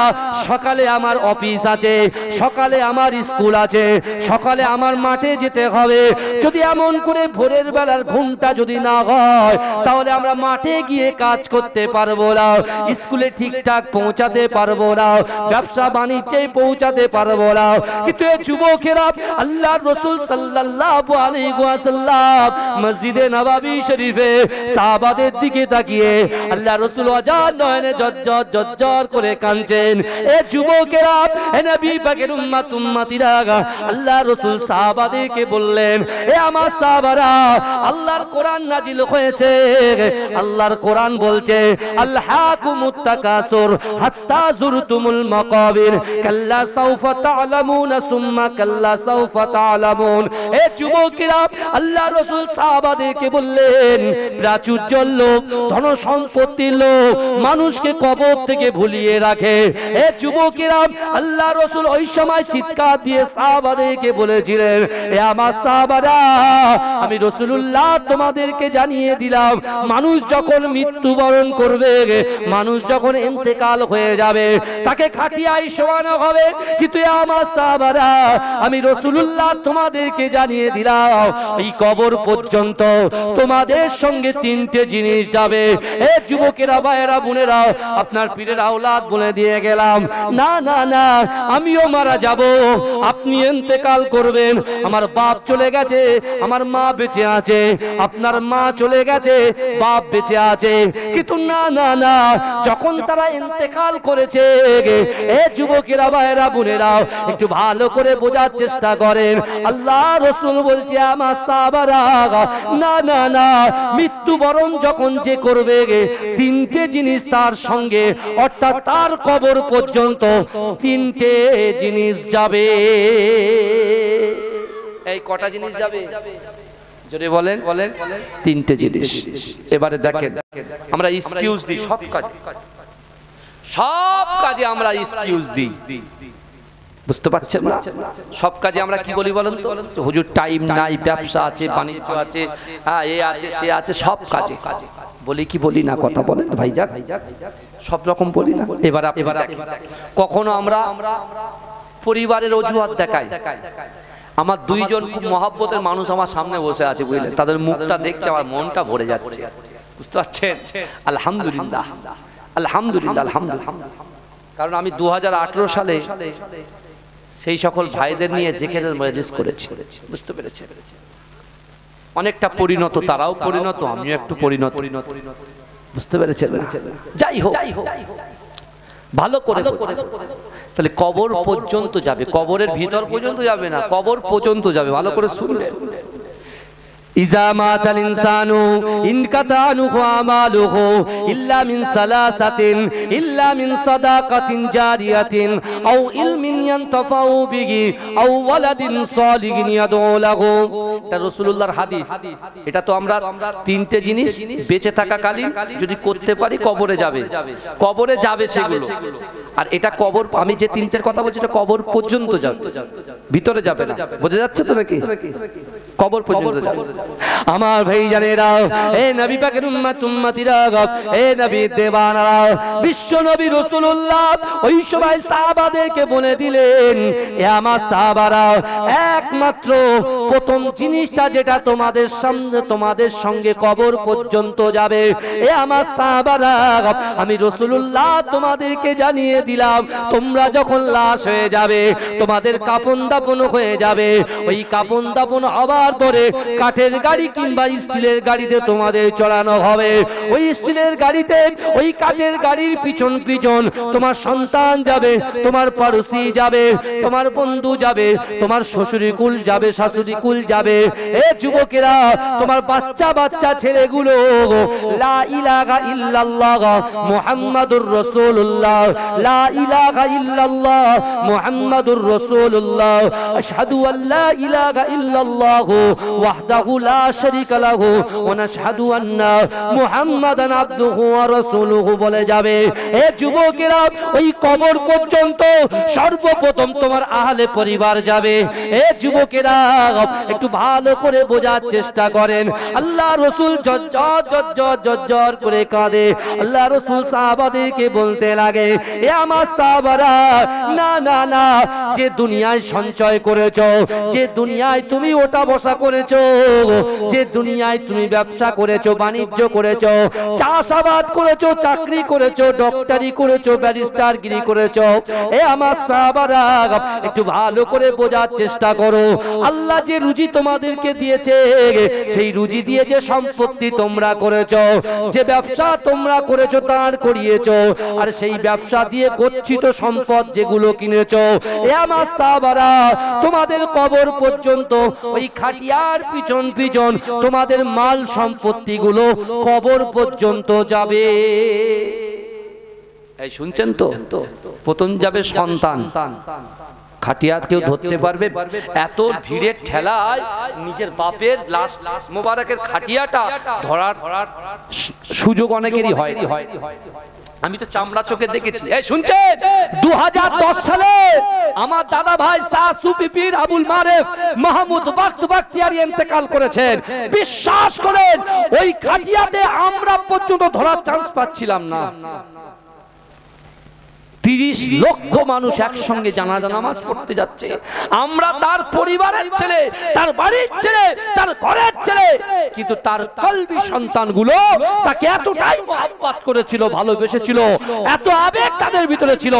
সকালে আমার অফিস আছে, সকালে আমার স্কুল আছে, সকালে আমার মাঠে যেতে হবে। যদি এমন করে ভোরের বেলার ঘুমটা যদি না হয়, তাহলে আমরা মাঠে গিয়ে কাজ করতে পারবো না, স্কুলে ঠিকঠাক পৌঁছাতে পারবো না, ব্যবসা বাণিজ্যে পৌঁছাতে পারবো না। কিন্তু এই যুবকেরা আল্লাহর রাসূল সাল্লাল্লাহু আলাইহি ওয়াসাল্লাম মসজিদে নববী শরীফে সাহাবাদের দিকে তাকিয়ে আল্লাহর রাসূল অজান নয়নে জজ্জর জজ্জর করে কাঁদছেন। এই যুবকেরা, এ নবী পাকের উম্মতিরা, আল্লাহর রাসূল সাহাবাদেরকে বললেন, এ আমার সাহাবারা, আল্লাহর কোরআন নাজিল হয়েছে, আল্লাহর কোরআন বলছে আলহাকুমুত তাকাসুর হাত্তা যুরতুমুল মাকাবির কাল্লা সাউফা তা'লামুনা সুম্মা কাল্লা সাউফা তা'লামুন। এ যুবকেরা, আল্লাহর রাসূল সাহাবাদেরকে বললেন, প্রাচুর্যের লোক, ধন সম্পত্তির লোক মানুষকে কবর থেকে ভুলিয়ে রাখে। এ যুবকেরা, আল্লাহর রাসূল ওই সময় চিৎকার দিয়ে সাহাবাদেরকে বলেছিলেন, এ আমার সাহাবারা, আমি রাসূলুল্লাহ তোমাদেরকে জানিয়ে দিলাম, মানুষ যখন মৃত্যুবরণ করবে, মানুষ যখন ইন্তেকাল হয়ে যাবে, তাকে খাটিয়ায় শোয়ানো হবে। কিন্তু আমার সাহাবারা, আমি রাসূলুল্লাহ তোমাদেরকে জানিয়ে দিলাম, এই কবর পর্যন্ত তোমাদের সঙ্গে তিনটে জিনিস যাবে। এ যুবকেরা, ভাইয়েরা, বোনেরা, আপনার পীরের আওলাদ বলে দিয়ে গেলাম, না না না, আমিও মারা যাব, আপনি ইন্তেকাল করবেন, আমার বাপ চলে গেছে, আমার মা বেঁচে আছে, আপনার মা চলে গেছে, বাপ বেঁচে আছে। কিন্তু না না না, যখন তারা ইন্তেকাল করেছে, এ যুবকেরা, ভাইয়েরা, বোনেরা, একটু ভালো করে বোঝার চেষ্টা করেন। আল্লাহ রাসূল বলছে, আমার সাহাবারা, না না না, মৃত্যুবরণ যখন যে করবে, তিনটে জিনিস তার সঙ্গে, অর্থাৎ তার কবর পর্যন্ত তিনটে জিনিস যাবে। এই কটা জিনিস যাবে? জোরে বলেন। তিনটে জিনিস। এবারে দেখেন, আমরা এক্সকিউজ দিই সব কাজে, সব কাজে আমরা এক্সকিউজ দিই, বুঝতে পারছেন না? সব কাজে আমরা কি বলি বলেন তো? হুজুর টাইম নাই, ব্যবসা আছে, বাণিজ্য আছে, হ্যাঁ এ আছে সে আছে, সব কাজে বলি কি বলি না? কথা বলেন ভাইজান, সব রকম বলি না? এবার কখনো আমরা পরিবারের অজুহাত দেখাই। আমার দুইজন খুব মহব্বতের মানুষ আমার সামনে বসে আছে, বুঝলেন, তাদের মুখটা দেখছে আমার মনটা ভরে যাচ্ছে, বুঝতে পারছেন? আলহামদুলিল্লাহ আলহামদুলিল্লাহ আলহামদুলিল্লাহ। কারণ আমি 2018 সালে সেই সকল ভাইদের নিয়ে জিকিরের মজলিস করেছি, বুঝতে পেরেছেন? অনেকটা পরিণত, তারাও পরিণত, আমিও একটু পরিণত, বুঝতে পেরেছেন? যাই হোক, ভালো করে তাহলে কবর পর্যন্ত যাবে, কবরের ভিতর পর্যন্ত যাবে না, কবর পর্যন্ত যাবে। ভালো করে শুনবেন। ইজা মাতাল ইনসানু ইনকাতা আনহু আমালুহু ইল্লা মিন সালাসাতিন ইল্লা মিন সাদাকাতিন জারিয়াতিন আও ইলমিন ইয়ানতাফাউ বিহি আও ওয়ালাদিন সালিহিন ইয়াদউ লাহু। এটা রাসূলুল্লাহর হাদিস। এটা তো আমরা তিনটে জিনিস বেঁচে থাকাকালীন যদি করতে পারি কবরে যাবে, কবরে যাবে সেগুলো। আর এটা কবর, আমি যে তিনটের কথা বলছি এটা কবর পর্যন্ত যাবে, ভিতরে যাবে না। বোঝা যাচ্ছে তো নাকি? কবর পর্যন্ত যাবে। আমার ভাই জানেরা, এ নবী পাকের উম্মতিরা, এ নবী দেওয়ানারা, বিশ্ব নবী রাসূলুল্লাহ ওই সময় সাহাবাদেরকে বলে দিলেন, এ আমার সাহাবারা, একমাত্র প্রথম জিনিসটা যেটা তোমাদের সামনে, তোমাদের সঙ্গে কবর পর্যন্ত যাবে, এ আমার সাহাবারা, আমি রাসূলুল্লাহ তোমাদেরকে জানিয়ে দিলাম, তোমরা যখন লাশ হয়ে যাবে, তোমাদের কাফন দাফন হয়ে যাবে, ওই কাফন দাফন হবার পরে কাঠের গাড়ি কিংবা স্টিলের গাড়িতে তোমাদের চড়ানো হবে। ওই স্টিলের গাড়িতে, ওই কাঠের গাড়ির পিছন পিছন তোমার সন্তান যাবে, তোমার পড়োশি যাবে, তোমার বন্ধু যাবে, তোমার শ্বশুরি কুল যাবে, শাশুড়ি কুল যাবে। এ যুবকেরা, তোমার বাচ্চা বাচ্চা ছেলেগুলো লা ইলাহা ইল্লাল্লাহ মুহাম্মাদুর রাসূলুল্লাহ, লা ইলাহা ইল্লাল্লাহ মুহাম্মাদুর রাসূলুল্লাহ, আশহাদু আল্লা ইলাহা ইল্লাল্লাহু ওয়াহদাহু লা শারীকা লাহু ওয়া নাশহাদু আন্না মুহাম্মাদান আবদুহু ওয়া রাসূলুহু বলে যাবে। এ যুবকেরা, ওই কবর পর্যন্ত সর্বপ্রথম তোমার আহলে পরিবার যাবে। এ যুবকেরা, একটু ভালো করে বোঝার চেষ্টা করেন। আল্লাহ রাসূল জজ্জর করে কাঁদে। আল্লাহ রাসূল সাহাবাদেরকে বলতে লাগে, এ আমার সাহাবারা, না না না, যে দুনিয়ায় সঞ্চয় করেছো, যে দুনিয়ায় তুমি ওটা বসা করেছো, যে দুনিয়ায় তুমি ব্যবসা করেছো, বাণিজ্য করেছো, চাষাবাদ করেছো, চাকরি করেছো, ডক্টরি করেছো, ব্যারিস্টারগিরি করেছো, এ আমার সাহাবারা, একটু ভালো করে বোঝার চেষ্টা করো। আল্লাহ যে রুজি তোমাদেরকে দিয়েছে, সেই রুজি দিয়ে যে সম্পত্তি তোমরা করেছো, যে ব্যবসা তোমরা করেছো, দাঁড় করিয়েছো, আর সেই ব্যবসা দিয়ে গচ্ছিত সম্পদ যেগুলো কিনেছো, এ আমার সাহাবারা, তোমাদের কবর পর্যন্ত ওই খাটিয়ার পিছন পিছন তোমাদের মাল সম্পত্তিগুলো কবর পর্যন্ত যাবে। এই শুনছেন তো? প্রথম যাবে সন্তান, খাটিয়াত কেউ ধরতে পারবে? এত ভিড়ের ঠেলায় নিজের বাপের লাশ মোবারকের খাটিয়াটা ধরার সুযোগ অনেকেরই হয়। আমি তো চামড়া চোখে দেখেছি। এই শুনছেন, 2010 সালে আমার দাদা ভাই শাহ সুফি পীর আবুল মারেফ মাহমুদ বাখতিয়ারি ইন্তেকাল করেছেন। বিশ্বাস করেন, ওই খাটিয়াতে আমরা পর্যন্ত ধরার চান্স পাচ্ছিলাম না। 30 লক্ষ মানুষ একসঙ্গে জানাজা নামাজ পড়তে যাচ্ছে। আমরা তার পরিবারের ছেলে, তার বাড়ির ছেলে, তার ঘরের ছেলে, কিন্তু তার কলবি সন্তানগুলো তাকে এতটাই মহব্বত করেছিল, ভালোবেসেছিল, এত আবেগ তাদের ভিতরে ছিল,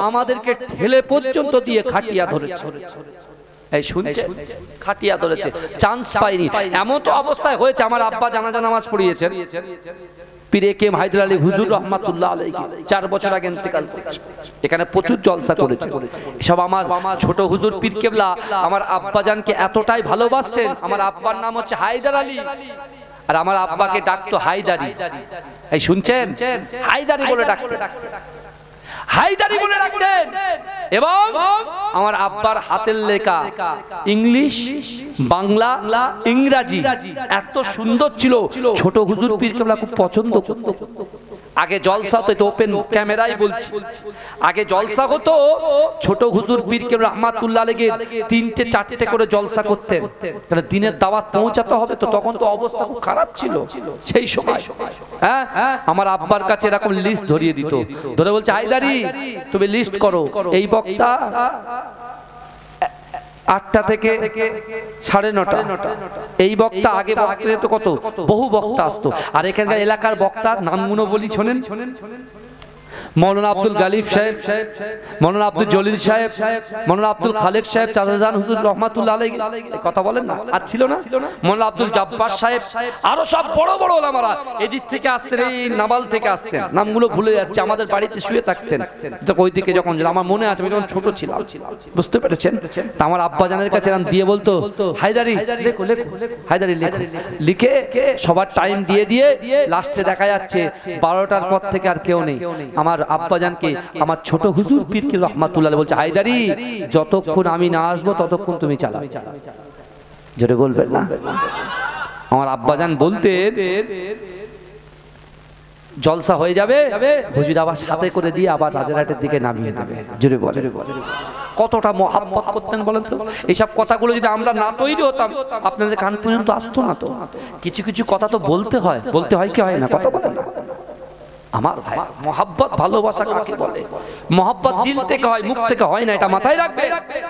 আমাদেরকে ঠেলে পর্যন্ত দিয়ে খাটিয়া ধরেছে। এই শুনছে, খাটিয়া ধরেছে, চান্স পাইনি। এমন তো অবস্থায় হয়েছে, আমার আব্বা জানাজা নামাজ পড়িয়েছেন। পীর এ কে এম হায়দার আলী হুজুর রহমাতুল্লাহ আলাইহি 4 বছর আগে ইন্তেকাল করেছে। এখানে প্রচুর জলসা করেছে। সব আমার ছোট হুজুর পীর কেবলা আমার আব্বা জানকে এতটাই ভালোবাসতেন। আমার আব্বার নাম হচ্ছে হায়দার আলী, আর আমার আব্বাকে ডাকতো হায়দারি। এই শুনছেন, হায়দারি বলে ডাকতেন, হায়দারি বলে রাখতেন। এবং আমার আব্বার হাতের লেখা ইংলিশ, বাংলা, ইংরাজি এত সুন্দর ছিল, ছোট হুজুর পীর কেবলা খুব পছন্দ করত। আগে জলসা হতো, ওপেন ক্যামেরাই বলছি, আগে জলসা হতো, ছোট হুজুর পীর কেবলা রহমাতুল্লাহ আলাইহি 3টে 4টে করে জলসা করতেন। তাহলে দিনের দাওয়াত পৌঁছাতে হবে তো, তখন তো অবস্থা খুব খারাপ ছিল সেই সময়। হ্যাঁ, আমার আব্বার কাছে এরকম লিস্ট ধরিয়ে দিত, ধরে বলছে, হায়দারি তুমি লিস্ট করো, এই বক্তা 8টা থেকে 9:30, এই বক্তা, আগে বক্তা তো কত বহু বক্তা আসতো। আর এখানকার এলাকার বক্তার নামগুলো বলি শোনেন। মৌলানা আব্দুল গালিব সাহেব, মৌলানা আব্দুল জলিল সাহেব, মৌলানা আব্দুল খালেক সাহেব, চাচাজান হুজুর রহমাতুল্লাহ আলাইহি, কথা বলেন না, আর ছিল না? মৌলানা আব্দুল জব্বার সাহেব, আরো সব বড় বড় ওলামারা এদিক থেকে আসতেন, এই নাবাল থেকে আসতেন, নামগুলো ভুলে যাচ্ছে। আমাদের বাড়িতে শুয়ে থাকতেন, ওই দিকে যখন আমার মনে আছে, আমি যখন ছোট ছিলাম, বুঝতে পেরেছেন? তা আমার আব্বা জানের কাছে দিয়ে বলতো, হায়দারি লেখো, লেখো, হায়দারি লেখো, লিখে সবার টাইম দিয়ে দিয়ে লাস্টে দেখা যাচ্ছে 12টার পর থেকে আর কেউ নেই। আমার আব্বা জানকে আমার ছোট হুজুর পীর কেবলা রহমাতুল্লাহ বলছে, হায়দারি যতক্ষণ আমি না আসবো ততক্ষণ তুমি চালাও। জোরে বলবেন না? আমার আব্বা জান বলতেন, জলসা হয়ে যাবে, হুজুর আবার সাথে করে দিয়ে আবার রাজারহাটের দিকে নামিয়ে দেবে। জোরে বলে, কতটা মহব্বত করতেন বলেন তো। এইসব কথাগুলো যদি আমরা না তৈরি হতাম, আপনাদের কান পর্যন্ত আসতো না। তো কিছু কিছু কথা তো বলতে হয়, বলতে হয় কি হয় না, কথা বলেন না আমার ভাই। মহব্বত, ভালোবাসা কাকে বলে? মহব্বত দিল থেকে হয়, মুখ থেকে হয় না, এটা মাথায় রাখবে।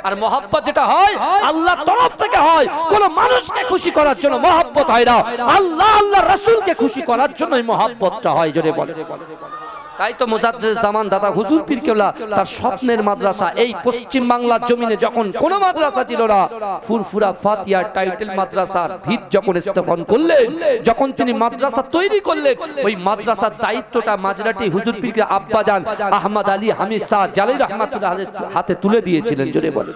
আর মহব্বত যেটা হয় আল্লাহর তরফ থেকে হয়, কোন মানুষকে খুশি করার জন্য মহব্বত হয় না, আল্লাহ আল্লাহর রাসূলকে খুশি করার জন্যই মহব্বতটা হয়। জোরে বলে। তাই তো মুজাদ্দিদ জামান দাদা হুজুর পীর কেবলা তার স্বপ্নের মাদ্রাসা, এই পশ্চিম বাংলার জমিনে যখন কোনো মাদ্রাসা ছিল না, ফুরফুরা ফাতিহা টাইটেল মাদ্রাসার ভিত যখন স্থাপন করলেন, যখন তিনি মাদ্রাসা তৈরি করলেন, ওই মাদ্রাসার দায়িত্বটা মাঝরাটি হুজুর পীর আব্বাজান আহমদ আলী হামিদ শাহ জালালী রাহমাতুল্লাহ হাতে তুলে দিয়েছিলেন। জোরে বলে।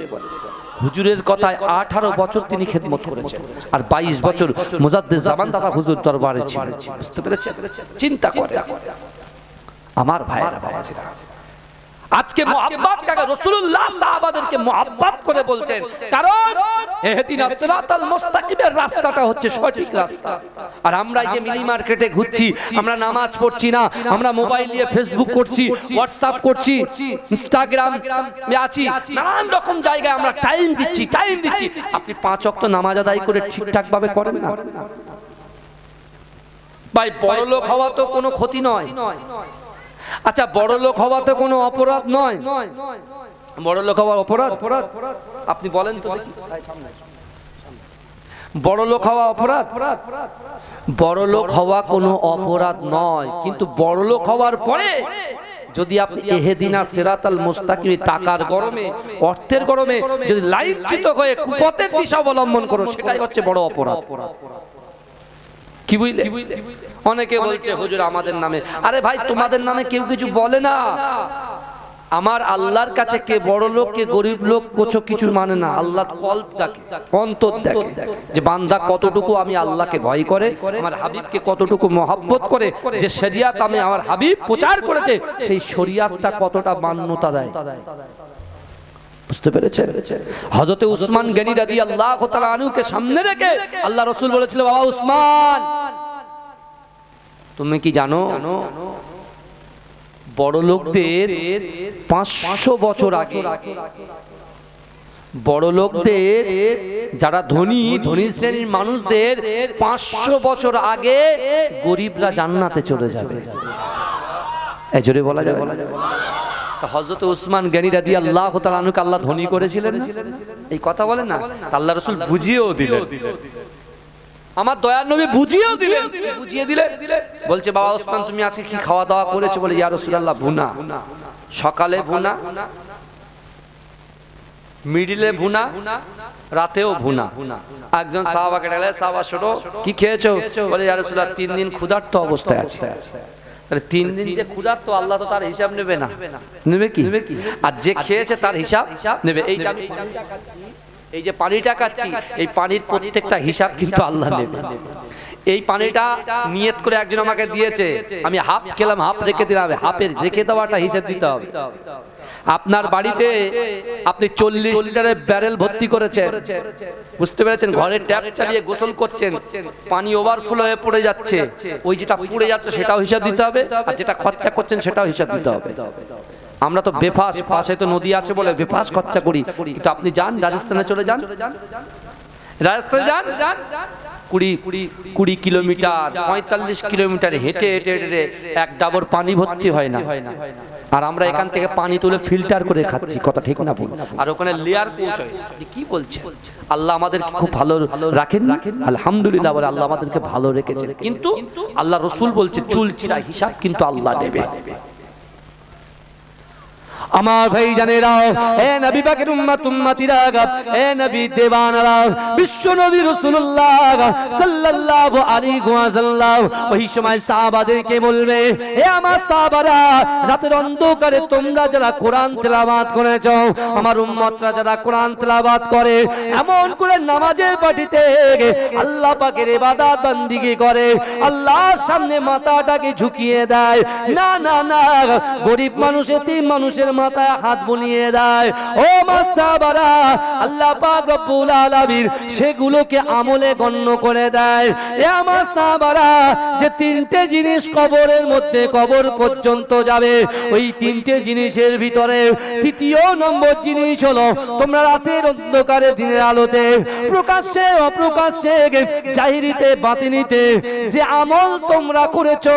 হুজুরের কথায় 18 বছর তিনি খেদমত করেছেন, আর 22 বছর মুজাদ্দিদ জামান দাদা হুজুর দরবারে ছিলেন। বুঝতে পেরেছেন? চিন্তা করে আমার ভাইয়েরা, বাবাজিরা, আজকে মুহাব্বত কাকে রাসূলুল্লাহ সাহাবাদেরকে মুহাব্বত করে বলছেন, কারণ ইহদিনাস সিরাতাল মুস্তাকিমের রাস্তাটা হচ্ছে সঠিক রাস্তা। আর আমরা এই যে মিনি মার্কেটে ঘুরছি, আমরা নামাজ পড়ছি না, আমরা মোবাইল নিয়ে ফেসবুক করছি, হোয়াটসঅ্যাপ করছি, ইনস্টাগ্রাম এ আছি, নানান রকম জায়গায় আমরা টাইম দিচ্ছি। আপনি 5 ওয়াক্ত নামাজ আদায় করে ঠিকঠাক ভাবে করেন না? ভাই বড় লোক হওয়া তো কোনো ক্ষতি নয়। আচ্ছা বড় লোক হওয়া তো কোনো অপরাধ নয়। বড় লোক হওয়া অপরাধ? আপনি বলেন তো দেখি। বড় লোক হওয়া অপরাধ? বড় লোক হওয়া কোনো অপরাধ নয়, কিন্তু বড় লোক হওয়ার পরে যদি আপনি ইহদিনা সিরাতাল মুস্তাকিম টাকার গরমে, অর্থের গরমে যদি লাইনচ্যুত হয়ে কুপথের দিশা অবলম্বন করো, সেটাই হচ্ছে বড় অপরাধ। কি বুঝলে? অনেকে বলছে হুজুর আমাদের নামে। আরে ভাই তোমাদের নামে কেউ কিছু বলে না। আমার আল্লাহর কাছে কে বড় লোক কে গরিব লোক কিছু মানে না। আল্লাহ কল্প দেখে, অন্তর দেখে, যে বান্দা কতটুকু আমি আল্লাহকে ভয় করে, আমার হাবিবকে কতটুকু মহব্বত করে, যে শরিয়াত আমি আমার হাবিব প্রচার করেছে সেই শরিয়াতটা কতটা মান্যতা দেয়। বুঝতে পেরেছেন? হযরত উসমান গনি রাদিয়াল্লাহু তাআলা আনহুকে সামনে রেখে আল্লাহ রাসূল বলেছিল, বাবা উসমান তুমি কি জানো বড় লোকদের 500 বছর আগে, বড় লোকদের যারা ধনী শ্রেণীর মানুষদের 500 বছর আগে গরিবরা জান্নাতে চলে যাবে। এই জোরে বলা যাবে? হযরত উসমান গনি রাদিয়াল্লাহু তাআলা আনহুকে আল্লাহ ধনী করেছিলেন, এই কথা বলেন না? আল্লাহ রাসূল বুঝিয়েও দিলেন, আমার দয়ার নবী বুঝিয়ে দিলেন। বলছে বাবা উসমান তুমি আজকে কি খাওয়া দাওয়া করেছো? বলে ইয়া রাসূলুল্লাহ ভুনা, সকালে ভুনা, মিডিলে ভুনা, রাতেও ভুনা। একজন সাহাবাকে ডাকলে, সাহাবা শোনো কি খেয়েছো? বলে ইয়া রাসূলুল্লাহ 3 দিন ক্ষুধার্ত অবস্থায় আছি। তাহলে 3 দিন যে ক্ষুধার্ত, আল্লাহ তো তার হিসাব নেবে না? নেবে কি? আর যে খেয়েছে তার হিসাব নেবে। এই যে পানিটা খাচ্ছি, এই পানির প্রত্যেকটা হিসাব কিন্তু আল্লাহ নেবে। এই পানিটা নিয়ত করে একজন আমাকে দিয়েছে, আমি হাফ খেলাম, হাফ রেখে দিলাম, হাফের রেখে দেওয়াটা হিসাব দিতে হবে। আপনার বাড়িতে আপনি 40 লিটারের ব্যারেল ভর্তি করেছেন, বুঝতে পেরেছেন? ঘরে ট্যাপ চালিয়ে গোসল করছেন, পানি ওভারফ্লো হয়ে পড়ে যাচ্ছে, ওই যেটা পড়ে যাচ্ছে সেটাও হিসাব দিতে হবে, আর যেটা খরচা করছেন সেটাও হিসাব দিতে হবে। আমরা তো বেফাস, পাশে তো নদী আছে বলে বেফাস খরচা করি, কিন্তু আপনি যান রাজস্থানে, চলে যান, রাজস্থানে যান, 20 কিলোমিটার 45 কিলোমিটার হেঁটে এক ডাবর পানি ভর্তি হয় না। আর আমরা এখান থেকে পানি তুলে ফিল্টার করে খাচ্ছি, কথা ঠিক না? আর ওখানে লেয়ার পৌঁছায়। কি বলছে? আল্লাহ আমাদেরকে খুব ভালো রাখেন, আলহামদুলিল্লাহ বলে আল্লাহ আমাদেরকে ভালো রেখেছেন, কিন্তু আল্লাহ রাসূল বলছে চুলচিরা হিসাব কিন্তু আল্লাহ নেবে। আমার ভাই জানেরা, এ নবী পাকের উম্মতিরা, এ নবী দেওয়ানারা, বিশ্ব নবী রাসূলুল্লাহ সাল্লাল্লাহু আলাইহি ওয়াসাল্লাম ওই সময় সাহাবাদেরকে বলবে, হে আমার সাহাবারা, রাতের অন্ধকারে তোমরা যারা কোরআন তেলাওয়াত করেছো, আমার উম্মতরা যারা কোরআন তেলাওয়াত করে, এমন করে নামাজের পাটিতে আল্লাহ পাকের ইবাদত বান্দিগি করে, আল্লাহর সামনে মাথাটাকে ঝুঁকিয়ে দেয়, না না না, গরিব মানুষ, এতিম মানুষের মাথায় হাত বুলিয়ে দেয়, ও মাসাবারা, আল্লাহ পাক রব্বুল আলামিন সেগুলোকে আমলে গণ্য করে দেয়। এ মাসাবারা, যে 3টে জিনিস কবরের মধ্যে, কবর পর্যন্ত যাবে, ওই 3টে জিনিসের ভিতরে 3য় নম্বর জিনিস হলো, তোমরা রাতের অন্ধকারে দিনের আলোতে, প্রকাশ্যে অপ্রকাশ্যে, জাহিরিতে বাতিনিতে যে আমল তোমরা করেছো,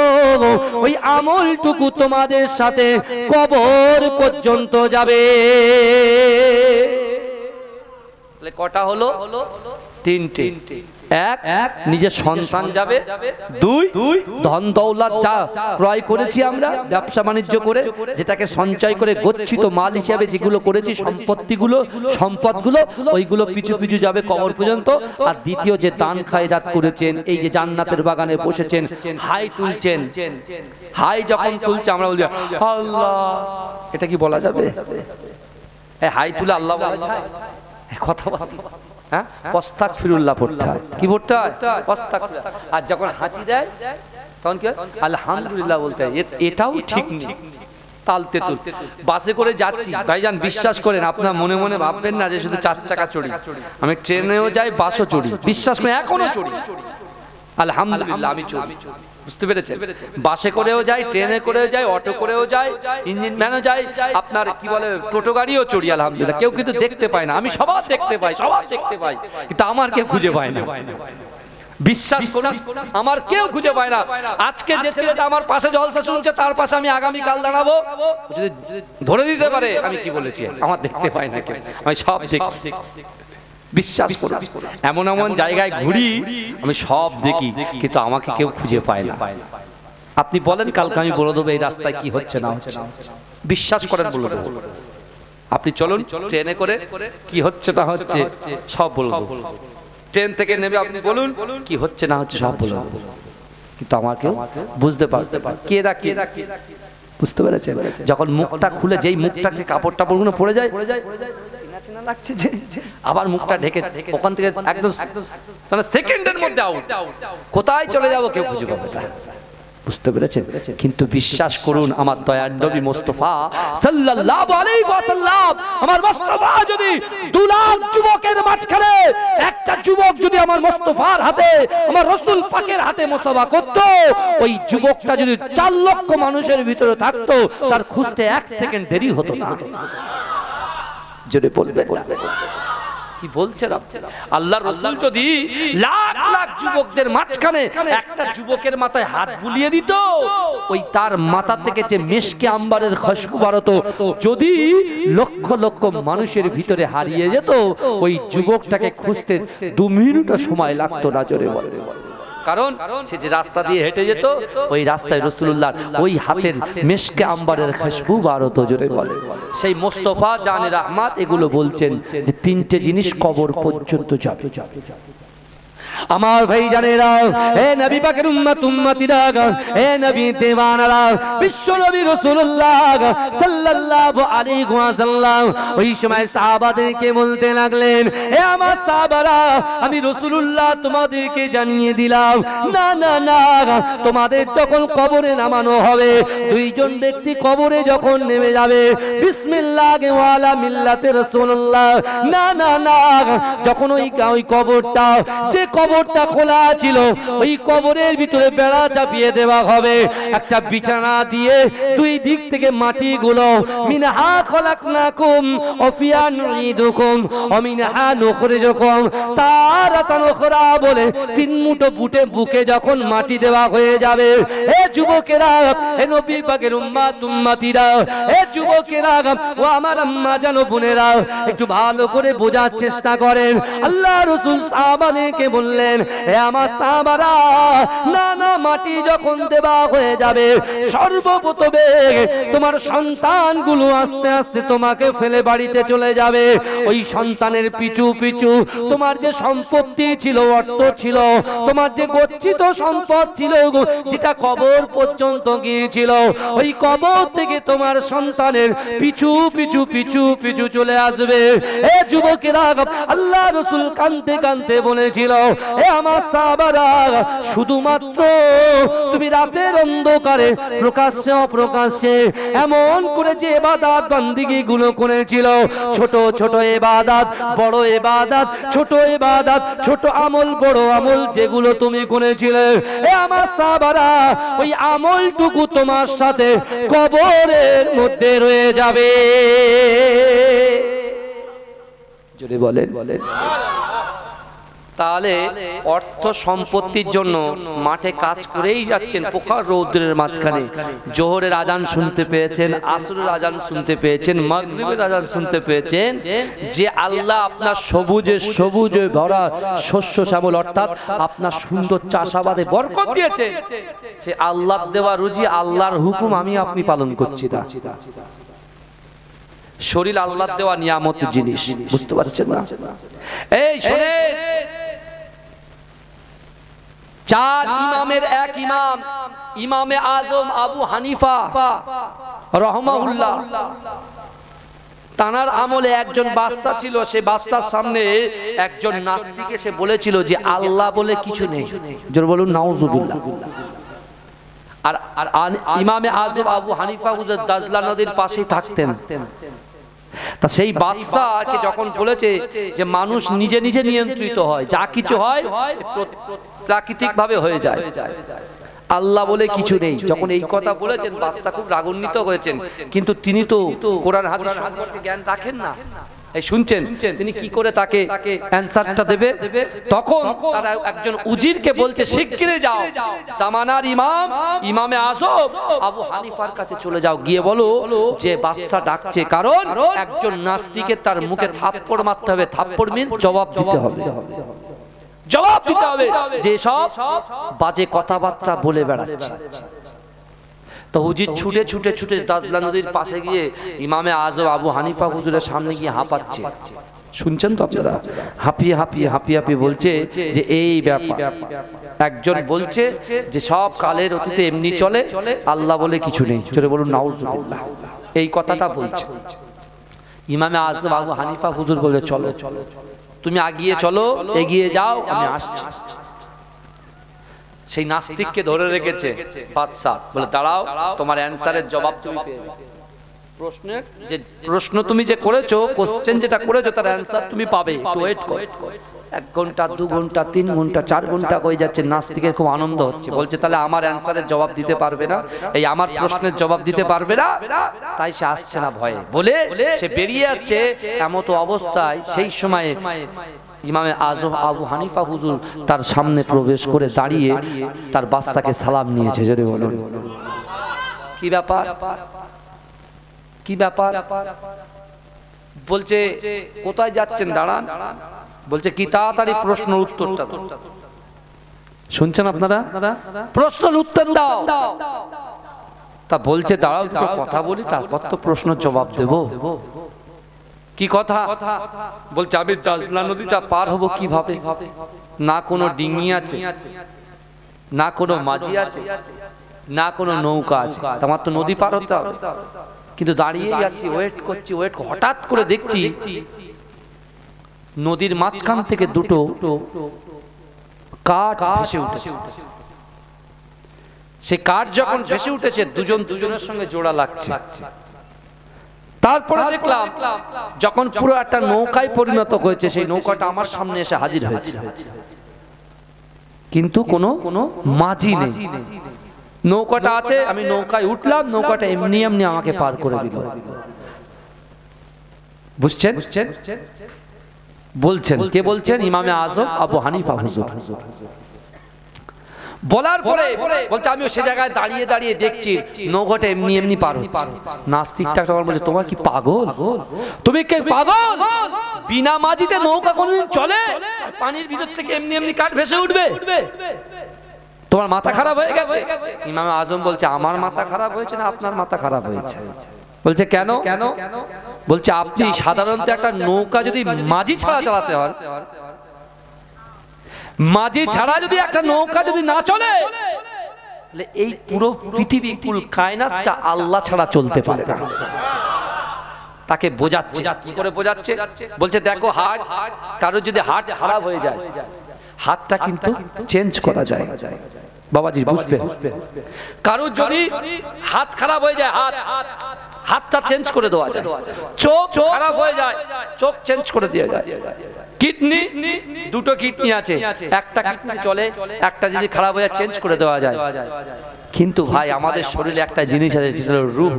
ওই আমলটুকু তোমাদের সাথে কবর পর্যন্ত যাবে। কটা হলো? 3টে। এক, নিজের সন্তান যাবে। 2, ধন দৌলত যা ক্রয় করেছি আমরা ব্যবসা বাণিজ্য করে, যেটাকে সঞ্চয় করে গচ্ছিত মাল হিসেবে যেগুলো করেছি, সম্পদগুলো, ওইগুলো পিছু পিছু যাবে কবর পর্যন্ত। আর দ্বিতীয়, যে দান খায়রাত করেছেন, এই যে জান্নাতের বাগানে বসেছেন, হাই তুলছেন, হাই যখন তুলছে আমরা বলছি আল্লাহ, এটা কি বলা যাবে? হাই তুলে আল্লাহ বলা যায়? কথা হ্যাঁ, আস্তাগফিরুল্লাহ পড়তে হয়। কি পড়তে হয়? আস্তাগফিরুল্লাহ। আর যখন হাঁচি দেয় তখন কি? আলহামদুলিল্লাহ বলতে হয়। এটাও ঠিক নেই। তাল তেতুল। বাসে করে যাচ্ছি ভাইজান, বিশ্বাস করেন, আপনার মনে মনে ভাববেন না যে শুধু 4 চাকা চড়ি, আমি ট্রেনেও যাই, বাসও চড়ি, বিশ্বাস করেন এখনো চড়ি, আলহামদুলিল্লাহ আমি চড়ি, বুঝতে পেরেছেন? বাসে করেও যাই, ট্রেনে করেও যাই, অটো করেও যাই, ইঞ্জিন ভ্যানও যাই, আপনার কি বলে টোটো গাড়িও চড়ি, আলহামদুলিল্লাহ। কেউ কিন্তু দেখতে পায় না, আমি সবার দেখতে পাই, সবার দেখতে পাই, কিন্তু আমার কেউ খুঁজে পায় না। বিশ্বাস করুন, আমার কেউ খুঁজে পায় না। আজকে যে ছেলেটা আমার পাশে জলসা শুনছে, তার পাশে আমি আগামী কাল দাঁড়াবো, যদি ধরে দিতে পারে আমি কি বলেছি, আমার দেখতে পাই না কেউ, আমি সব দেখি। বিশ্বাস করুন, এমন এমন জায়গায় ঘুরি, আমি সব দেখি, কিন্তু আমাকে কেউ খুঁজে পায় না। আপনি বলেন, কালকে আমি বলে দেবো এই রাস্তায় কি হচ্ছে না হচ্ছে, বিশ্বাস করেন বলে দেবো। আপনি চলুন ট্রেনে করে কি হচ্ছে না হচ্ছে সব বলবো। ট্রেন থেকে নেমে আপনি বলুন কি হচ্ছে না হচ্ছে সব বলবো, কিন্তু আমাকেও বুঝতে পারতে কে রাখি, বুঝতে পেরেছেন? যখন মুখটা খুলে, যেই মুখটাকে কাপড় টাপড়গুলো পড়ে যায়, লাগছে যে আবার মুখটা ঢেকে, ওখান থেকে একদম সেকেন্ডের মধ্যে আউট, কোথায় চলে যাবো কেউ খুঁজে পাবে না, বুঝতে পেরেছেন? কিন্তু বিশ্বাস করুন, আমার দয়ার নবী মুস্তাফা সাল্লাল্লাহু আলাইহি ওয়াসাল্লাম, আমার মুস্তাফা যদি 2 লাখ যুবকের মাঝখানে একটা যুবক যদি আমার মুস্তাফার হাতে, আমার রাসূল পাকের হাতে মুসাফা করত, ওই যুবকটা যদি 4 লক্ষ মানুষের ভিতরে থাকতো, তার খুঁজতে 1 সেকেন্ড দেরি হতো না। জোরে বলবে কি বলছেন? আল্লাহর রাসূল যদি লাখ লাখ যুবকদের মাঝখানে একটা যুবকের মাথায় হাত বুলিয়ে দিত, ওই তার মাথা থেকে যে মিশকে আম্বারের খুশবু বারতো, যদি লক্ষ লক্ষ মানুষের ভিতরে হারিয়ে যেত, ওই যুবকটাকে খুঁজতে 2 মিনিটও সময় লাগতো না। জোরে বলে, কারণ সে যে রাস্তা দিয়ে হেঁটে যেত, ওই রাস্তায় রাসূলুল্লাহ ওই হাতের মিশকে আম্বারের খুশবু বারতো। জোরে বলে, সেই মুস্তাফা জানে রহমত এগুলো বলছেন যে 3টে জিনিস কবর পর্যন্ত যাবে। আমার ভাই জানেরা, হে নবী পাকের উম্মত উম্মতিরা, হে নবী দেওয়ানারা, বিশ্ব নবী রাসূলুল্লাহ সাল্লাল্লাহু আলাইহি ওয়াসাল্লাম ওই সময় সাহাবাদেরকে বলতে লাগলেন, হে আমার সাহাবারা, আমি রাসূলুল্লাহ তোমাদেরকে জানিয়ে দিলাম, না না না, তোমাদের যখন কবরে নামানো হবে, 2 জন ব্যক্তি কবরে যখন নেমে যাবে, বিসমিল্লাহি ওয়ালা মিল্লাতে রাসূলুল্লাহ, না না না, যখন ওই কবরটা, যে কবরটা খোলা ছিল, ওই কবরের ভিতরে বেড়া চাপিয়ে দেওয়া হবে, একটা বিছানা দিয়ে 2 দিক থেকে মাটিগুলো, মিনহা খলাকনাকুম ওয়া ফিহা নুঈদুকুম ওয়া মিনহা নুখরিজুকুম তারাতান উখরা বলে 3 মুঠো বুকে যখন মাটি দেওয়া হয়ে যাবে, হে যুবকেরা, হে নবী পাকের উম্মত উম্মতিরা, হে যুবকেরা ও আমার আম্মা জানো বোনেরা, একটু ভালো করে বোঝার চেষ্টা করেন। আল্লাহ রাসূল সাহাবাদেরকে বললেন, হে আমার সাহাবারা, না না, মাটি যখন দেওয়া হয়ে যাবে, সর্বপ্রথমে তোমার সন্তানগুলো আস্তে আস্তে তোমাকে ফেলে বাড়িতে চলে যাবে। ওই সন্তানের পিছু পিছু তোমার যে সম্পত্তি ছিল, অর্থ ছিল, তোমার যে গচ্ছিত সম্পদ ছিল, যেটা কবর পর্যন্ত গিয়েছিল, ওই কবর থেকে তোমার সন্তানের পিছু পিছু পিছু পিছু চলে আসবে। হে যুবকেরা, আল্লাহ রাসূল কাঁদতে কাঁদতে বলেছিল, হে আমার সাহাবারা, শুধুমাত্র তুমি রাতের অন্ধকারে প্রকাশ্যে অপ্রকাশ্যে এমন করে যে ইবাদত বান্দিগি গুলো করেছিল, ছোট ছোট ইবাদত, বড় ইবাদত, ছোট ইবাদত, ছোট আমল, বড় আমল, যেগুলো তুমি করেছিলে, হে আমার সাহাবারা, ওই আমলটুকু তোমার সাথে কবরের মধ্যে রয়ে যাবে। যদি বলেন তাহলে অর্থ সম্পত্তির জন্য মাঠে কাজ করেই যাচ্ছেন, প্রখর রৌদ্রের মাঝখানে জোহরের আজান শুনতে পেয়েছেন, আসরের আজান শুনতে পেয়েছেন, মাগরিবের আজান শুনতে পেয়েছেন, যে আল্লাহ আপনার সবুজে সবুজে ভরা শস্য শ্যামল, অর্থাৎ আপনার সুন্দর চাষাবাদে বরকত দিয়েছে, সে আল্লাহর দেওয়া রুজি, আল্লাহর হুকুম আমি আপনি পালন করছি না। শরীর আল্লাহর দেওয়া নিয়ামত জিনিস, বুঝতে পারছেন না? এই শুনে 4 ইমামের এক ইমাম, ইমামে আজম আবু হানিফা রাহমাহুল্লাহ, তানার আমলে একজন বাদশা ছিল, সে বাদশার সামনে একজন নাস্তিক এসে বলেছিল যে আল্লাহ বলে কিছু নেই। জোরে বলুন নাউজুবিল্লাহ। আর ইমামে আযম আবু হানিফা হুজুর দাজলা নদীর পাশেই থাকতেন। তা সেই বাদশাকে যখন বলেছে যে মানুষ নিজে নিজে নিয়ন্ত্রিত হয়, যা কিছু হয় প্রাকৃতিক ভাবে হয়ে যায়, আল্লাহ বলে কিছু নেই, যখন এই কথা বলেছেন বাদশা খুব রাগান্বিত হয়েছেন। কিন্তু তিনি তো কোরআন হাদিস সম্পর্কে জ্ঞান রাখেন না। এই শুনছেন তিনি কি করে তাকে অ্যানসারটা দেবে? তখন তারা একজন উজিরকে বলছে শিগগিরই যাও জামানার ইমাম ইমামে আযম আবু হানিফার কাছে চলে যাও, গিয়ে বলো যে বাদশা ডাকছে, কারণ একজন নাস্তিকের তার মুখে থাপ্পড় মারতে হবে। থাপ্পড় মিন জবাব দিতে হবে, জবাব দিতে হবে যে সব বাজে কথাবার্তা বলে বেড়াচ্ছে। তো হুজুর ছুটে ছুটে ছুটে দাজলা নদীর পাশে গিয়ে ইমামে আযম আবু হানিফা হুজুরের সামনে গিয়ে হাঁপাচ্ছে। শুনছেন তো আপনারা? হাঁপিয়ে হাঁপিয়ে হাঁপিয়ে হাঁপিয়ে বলছে যে এই ব্যাপার। একজন বলছে যে সব কালের অতীতে এমনি চলে, আল্লাহ বলে কিছু নেই। জোরে বলুন নাউজুবিল্লাহ। এই কথাটা বলছে। ইমামে আযম আবু হানিফা হুজুর বলে চলো চলো, তুমি আগিয়ে চলো, এগিয়ে যাও, আমি আসছি। সেই নাস্তিককে ধরে রেখেছে বাদশা, বলে দাঁড়াও, তোমার অ্যানসারের জবাব তুমি পেয়ে যাবে। প্রশ্নের যে প্রশ্ন তুমি যে করেছো, কোশ্চেন যেটা করেছো তার অ্যানসার তুমি পাবে, একটু ওয়েট করো। 1 ঘন্টা 2 ঘন্টা 3 ঘন্টা 4 ঘন্টা হয়ে যাচ্ছে। নাস্তিকের খুব আনন্দ হচ্ছে, বলছে তাহলে আমার অ্যানসারের জবাব দিতে পারবে না, এই আমার প্রশ্নের জবাব দিতে পারবে না, তাই সে আসছে না ভয়ে, বলে সে বেরিয়ে যাচ্ছে। এমতো অবস্থায় সেই সময় ইমামে আযম আবু হানিফা হুজুর তার সামনে প্রবেশ করে দাঁড়িয়ে তার বাদশাকে সালাম নিয়েছে। জোরে বলুন কি ব্যাপার, কি ব্যাপার? বলছে কোথায় যাচ্ছেন, দাঁড়ান। বলছে কি তাড়াতাড়ি প্রশ্নের উত্তরটা দাও। শুনছেন আপনারা? প্রশ্নের উত্তর দাও। তা বলছে দাঁড়াও দুটো কথা বলি, তারপর তো প্রশ্নের জবাব দেব। কি কথা? বলছে আমি দাজলা নদীটা পার হব কিভাবে? না কোনো ডিঙি আছে, না কোনো মাঝি আছে, না কোনো নৌকা আছে, আমার তো নদী পার হতে হবে। কিন্তু দাঁড়িয়ে আছি, ওয়েট করছি, হঠাৎ করে দেখছি নদীর মাঝখান থেকে দুটো কাঠ ভেসে উঠেছে। সে কাঠ যখন ভেসে উঠেছে, দুজন দুজনের সঙ্গে জোড়া লাগছে। তারপরে দেখলাম যখন পুরো একটা নৌকায় পরিণত হয়েছে, সেই নৌকাটা আমার সামনে এসে হাজির হয়েছে, কিন্তু কোনো মাঝি নেই। নৌকাটা আছে, আমি নৌকায় উঠলাম, নৌকাটা এমনি এমনি আমাকে পার করে দিল। বুঝছেন? বলছেন কে বলছেন? ইমামে আযম আবু হানিফা হুজুর। বলার পরে বলছে আমিও সে জায়গায় দাঁড়িয়ে দাঁড়িয়ে দেখছি নৌকাটা এমনি এমনি পার হচ্ছে। নাস্তিকটা তখন বলছে তোমার কি পাগল? তুমি কে পাগল? বিনা মাঝিতে নৌকা কোনদিন চলে? পানির ভিতর থেকে এমনি এমনি কাঠ ভেসে উঠবে? তোমার মাথা খারাপ হয়ে গেছে? ইমামে আযম বলছে আমার মাথা খারাপ হয়েছে না আপনার মাথা খারাপ হয়েছে? বলছে কেন? বলছে আপনি সাধারণত একটা নৌকা যদি মাঝি ছাড়া চালাতে হয়, মাঝি ছাড়া যদি একটা নৌকা যদি না চলে, তাহলে এই পুরো পৃথিবী কুল কায়নাতটা আল্লাহ ছাড়া চলতে পারে না। তাকে বোঝাচ্ছে, কি করে বোঝাচ্ছে? বলছে দেখো হাত, কারো যদি হাত খারাপ হয়ে যায়, হাতটা কিন্তু চেঞ্জ করা যায়। বাবাজি বুঝবে, কারো যদি হাত খারাপ হয়ে যায়, হাতটা চেঞ্জ করে দেওয়া যায়। চোখ খারাপ হয়ে যায়, চোখ চেঞ্জ করে দেওয়া যায়। কিডনি, দুটো কিডনি আছে, একটা কিডনি চলে, একটা যদি খারাপ হয়ে যায় চেঞ্জ করে দেওয়া যায়। কিন্তু ভাই আমাদের শরীরে একটা জিনিস আছে, যেটা হলো রূহ।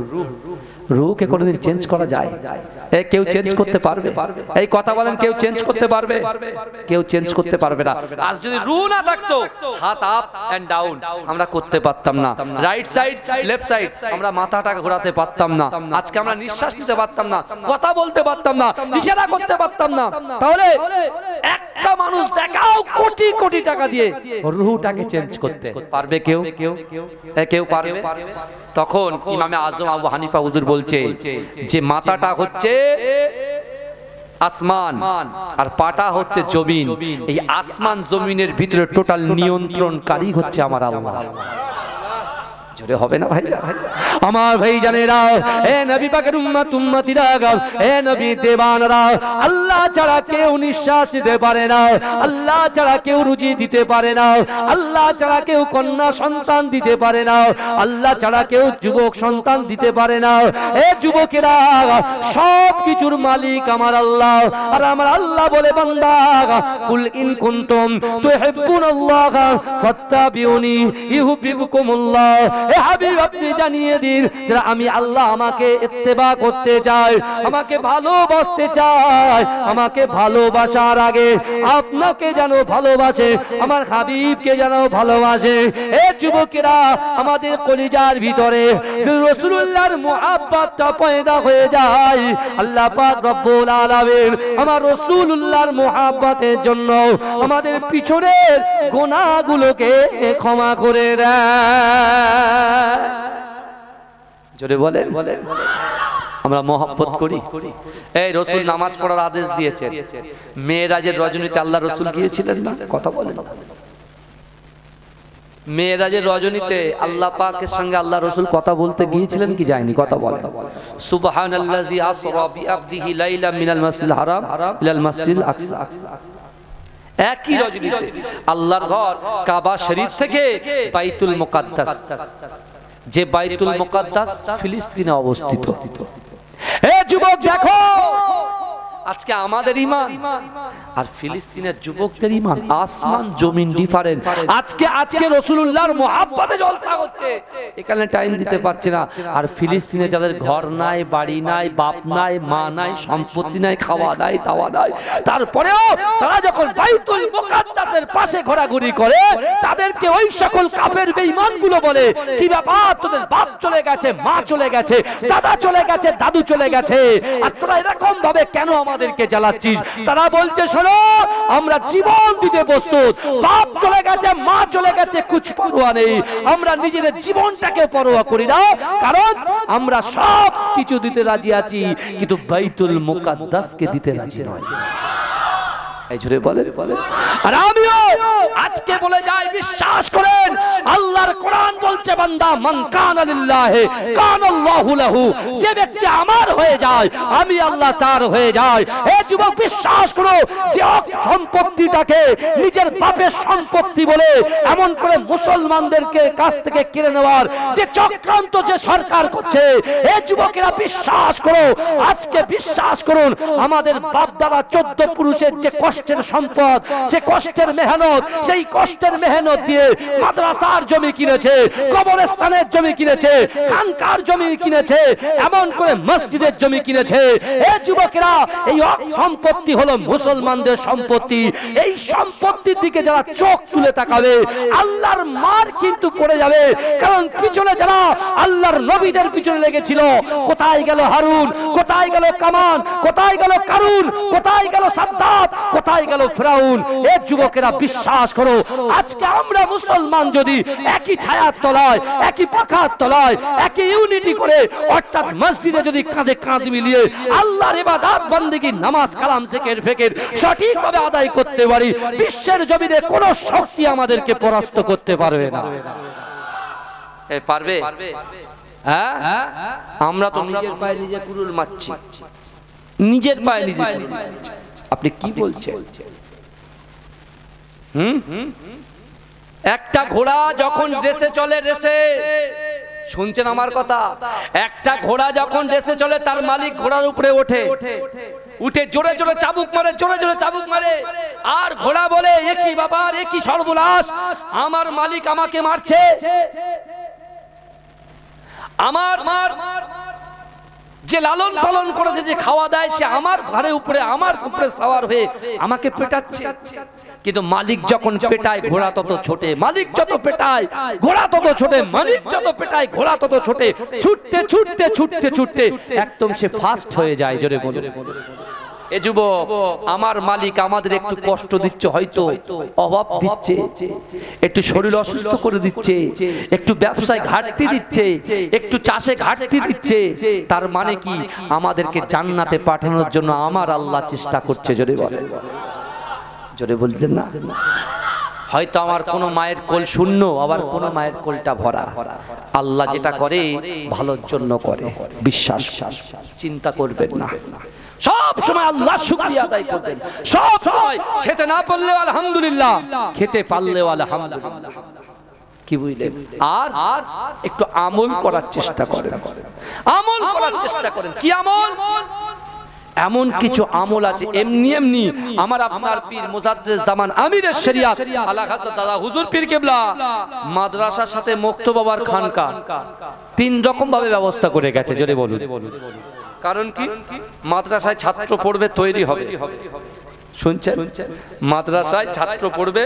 রূহকে কোনোদিন চেঞ্জ করা যায়? কেউ চেঞ্জ করতে পারবে? এই কথা বলেন, কেউ চেঞ্জ করতে পারবে? কেউ চেঞ্জ করতে পারবে না। আজ যদি রূহ না থাকতো, হাত আপ এন্ড ডাউন আমরা করতে পারতাম না, রাইট সাইড লেফট সাইড আমরা মাথাটা ঘোরাতে পারতাম না, আজকে আমরা নিঃশ্বাস নিতে পারতাম না, কথা বলতে পারতাম না, ইশারা করতে পারতাম না। তাহলে একটা মানুষ দেখাও কোটি কোটি টাকা দিয়ে রূহটাকে চেঞ্জ করতে পারবে? কেউ কেউ পারবে? তখন ইমামে আযম আবু হানিফা হুজুর বলছে যে মাথাটা হচ্ছে আসমান আর পাটা হচ্ছে জমিন। এই আসমান জমিনের ভিতরে টোটাল নিয়ন্ত্রণকারী হচ্ছে আমার আল্লাহ। জোরে হবে না ভাই? আমার ভাই জানেরা, এ নবী পাকের উম্মত উম্মতিরা, এ নবী দেবানরা, আল্লাহ ছাড়া কেউ নিঃশ্বাস দিতে পারে না, আল্লাহ ছাড়া কেউ রুজি দিতে পারে না, আল্লাহ ছাড়া কেউ কন্যা সন্তান দিতে পারে না, আল্লাহ ছাড়া কেউ যুবক সন্তান দিতে পারে না। এ যুবকেরা, সব কিছুর মালিক আমার আল্লাহ। আর আমার আল্লাহ বলে, বান্দা কুল ইন কুনতুম তুহিব্বুনাল্লাহ ফাত্তাবিউনি ইউহিব্বুকুমুল্লাহ। এ হাবিব, আপনি জানিয়ে দিন যারা আমি আল্লাহ আমাকে ইত্তেবা করতে চাই, আমাকে ভালোবাসতে চাই, আমাকে ভালোবাসার আগে আপনাকে যেন ভালোবাসে, আমার হাবিবকে যেন ভালোবাসে। এ যুবকেরা, আমাদের কলিজার ভিতরে রাসূলুল্লাহর মুহাব্বতটা পয়দা হয়ে যায়। আল্লাহ পাক রব্বুল আলামিন আমার রাসূলুল্লাহর মুহাব্বতের জন্য আমাদের পিছনের গুনাহগুলোকে ক্ষমা করে দেয়। জোরে বলেন, আমরা মহব্বত করি। এই রাসূল নামাজ পড়ার আদেশ দিয়েছেন, মেরাজের রজনীতে আল্লাহ রাসূল গিয়েছিলেন না? কথা বলেন। মেরাজের রজনীতে আল্লাহ পাকের সঙ্গে আল্লাহ রাসূল কথা বলতে গিয়েছিলেন কি যায়নি? কথা বলেন। সুবহানাল্লাযী আসরা বিআবদিহি লাইলাম মিনাল মাসজিদিল হারাম ইলাল মাসজিদিল আকসা। একই রজনীতে আল্লাহর ঘর কাবা শরীফ থেকে বাইতুল মুকাদ্দাস, যে বাইতুল মুকাদ্দাস ফিলিস্তিনে অবস্থিত। এ যুবক দেখো, আজকে আমাদের ঈমান আর ফিলিস্তিনের যুবকদের ঈমান আসমান জমিন ডিফারেন্ট। আজকে রাসূলুল্লাহর মুহাব্বতে জলসা হচ্ছে, এখানে টাইম দিতে পারছে না। আর ফিলিস্তিনে যাদের ঘর নাই, বাড়ি নাই, বাপ নাই, মা নাই, সম্পত্তি নাই, খাওয়া নাই, দাওয়া নাই, তারপরেও তারা যখন বাইতুল মুকাদ্দাসের পাশে ঘোরাঘুরি করে, তাদেরকে ওই সকল কাফের বেঈমানগুলো বলে, কি ব্যাপার, তোদের বাপ চলে গেছে, মা চলে গেছে, দাদা চলে গেছে, দাদু চলে গেছে, আর তোরা এরকম ভাবে কেন আমাদেরকে জ্বালাচ্ছিস? তারা বলছে, শোনো, আমরা জীবন দিতে প্রস্তুত। বাপ চলে গেছে, মা চলে গেছে, কুছ পরোয়া নেই, আমরা নিজেদের জীবনটাকে পরোয়া করি না, কারণ আমরা সব কিছু দিতে রাজি আছি, কিন্তু বাইতুল মুকাদ্দাসকে দিতে রাজি নয়। এই জোরে বলে। আর আমিও আজকে বলে যাই, বিশ্বাস করেন, আল্লাহর কোরআন বলছে, বান্দা মান কানা লিল্লাহি কানাল্লাহু লাহু। যে ব্যক্তি আমার হয়ে যায়, আমি আল্লাহ তার হয়ে যায়। হে যুবক, বিশ্বাস করো, যে সম্পত্তিটাকে নিজের বাপের সম্পত্তি বলে এমন করে মুসলমানদেরকে কাছ থেকে কেড়ে নেওয়ার যে চক্রান্ত যে সরকার করছে, হে যুবকেরা বিশ্বাস করো, আজকে বিশ্বাস করুন, আমাদের বাপ দাদা 14 পুরুষের যে কষ্টের সম্পদ, যে কষ্টের মেহনত, সেই কষ্টের মেহনত দিয়ে মাদ্রাসার জমি কিনেছে, কবরস্থানের জমি কিনেছে, খানকার জমি কিনেছে, এমন করে মসজিদের জমি কিনেছে। এই যুবকেরা, এই সম্পত্তি হলো মুসলমানদের সম্পত্তি। এই সম্পত্তির দিকে যারা চোখ তুলে তাকাবে, আল্লাহর মার কিন্তু পড়ে যাবে। কারণ পিছনে যারা আল্লাহর নবীদের পিছনে লেগেছিল, কোথায় গেল হারুন, কোথায় গেল কামান, কোথায় গেল কারুন, কোথায় গেল সাদ্দাত, কোথায় গেল ফিরাউন? এই যুবকেরা বিশ্বাস করো, আজকে আমরা মুসলমান যদি একই ছায়ার তলায়, একই পাখার তলায়, একই ইউনিটি করে, অর্থাৎ মসজিদে যদি কাঁধে কাঁধ মিলিয়ে আল্লাহর ইবাদত বন্দেগী, নামাজ, কালাম, জিকির, ফিকির সঠিকভাবে আদায় করতে পারি, বিশ্বের জমিনে কোনো শক্তি আমাদেরকে পরাস্ত করতে পারবে না। পারবে? হ্যাঁ, আমরা তো নিজের পায়ে নিজে কুড়ুল মারছি, নিজের পায়ে নিজে। আপনি কি বলছেন? একটা ঘোড়া যখন রেসে চলে, রেসে, শুনছেন আমার কথা, একটা ঘোড়া যখন রেসে চলে, তার মালিক ঘোড়ার উপরে ওঠে, উঠে জোরে জোরে চাবুক মারে, জোরে জোরে চাবুক মারে, আর ঘোড়া বলে, একই বাবার, একই সর্বনাশ, আমার মালিক আমাকে মারছে, আমার যে লালন পালন করেছে, যে খাওয়া দেয়, সে আমার ঘরের উপরে, আমার উপরে সওয়ার হয়ে আমাকে পেটাচ্ছে। কিন্তু মালিক যখন পেটায়, ঘোড়া তত ছোটে, মালিক যত পেটায়, ঘোড়া তত ছোটে, মালিক যত পেটায়, ঘোড়া তত ছোটে, ছুটতে ছুটতে ছুটতে ছুটতে একদম সে ফাস্ট হয়ে যায়। জোরে বলে। এ যুবক, আমার মালিক আমাদের একটু কষ্ট দিচ্ছে, হয়তো অভাব দিচ্ছে, একটু শরীর অসুস্থ করে দিচ্ছে, একটু ব্যবসায় ঘাটতি দিচ্ছে, একটু চাষে ঘাটতি দিচ্ছে, তার মানে কি আমাদেরকে জান্নাতে পাঠানোর জন্য আমার আল্লাহ চেষ্টা করছে। জোরে বলে, জোরে বলছেন না? হয়তো আমার কোনো মায়ের কোল শূন্য, আবার কোনো মায়ের কোলটা ভরা। আল্লাহ যেটা করে ভালোর জন্য করে, বিশ্বাস, চিন্তা করবেন না। সব সময় আল্লাহ শুকরিয়া আদায় করবেন, সব সময় খেতে না পারলেও আলহামদুলিল্লাহ, খেতে পারলেও আলহামদুলিল্লাহ। কি বুঝলেন? আর একটু আমল করার চেষ্টা করেন, আমল করার চেষ্টা করেন। কি আমল? এমন কিছু আমল আছে এমনি এমনি আমার আপনার পীর মুজাদ্দিদ জামান আমিরের শরিয়াত আলা হযরত দাদা হুজুর পীর কেবলা মাদ্রাসার সাথে মুক্তব বাবার খানকা তিন রকম ভাবে ব্যবস্থা করে গেছে। জোরে বলুন। কারণ কি? মাদ্রাসায় ছাত্র পড়বে, তৈরি হবে, শুনছেন? মাদ্রাসায় ছাত্র পড়বে,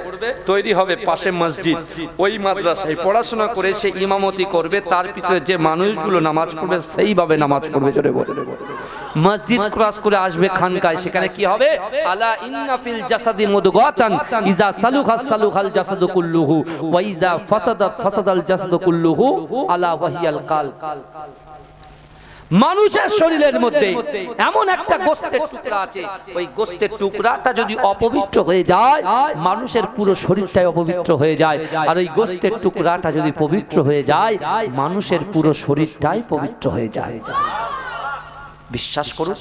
তৈরি হবে, পাশে মসজিদ, ওই মাদ্রাসায় পড়াশোনা করে সে ইমামতি করবে, তার পিছনে যে মানুষগুলো নামাজ পড়বে সেইভাবে নামাজ পড়বে। জোরে বলুন। মসজিদ ক্রস করে আসবে খানকায়, সেখানে কি হবে? আলা ইন্না ফিল জাসাদি মুদগাতান ইজা সালুহা সালুহাল জাসাদু কুল্লুহু ওয়া ইজা ফাসাদাত ফাসাদাল জাসাদু কুল্লুহু আলা ওয়াহিয়াল কালব। মানুষের শরীরের মধ্যে এমন একটা গোশতের টুকরা আছে, ওই গোশতের টুকরাটা যদি অপবিত্র হয়ে যায়, মানুষের পুরো শরীরটাই অপবিত্র হয়ে যায়। আর ওই গোশতের টুকরাটা যদি পবিত্র হয়ে যায়, মানুষের পুরো শরীরটাই পবিত্র হয়ে যায়। বিশ্বাস করুন।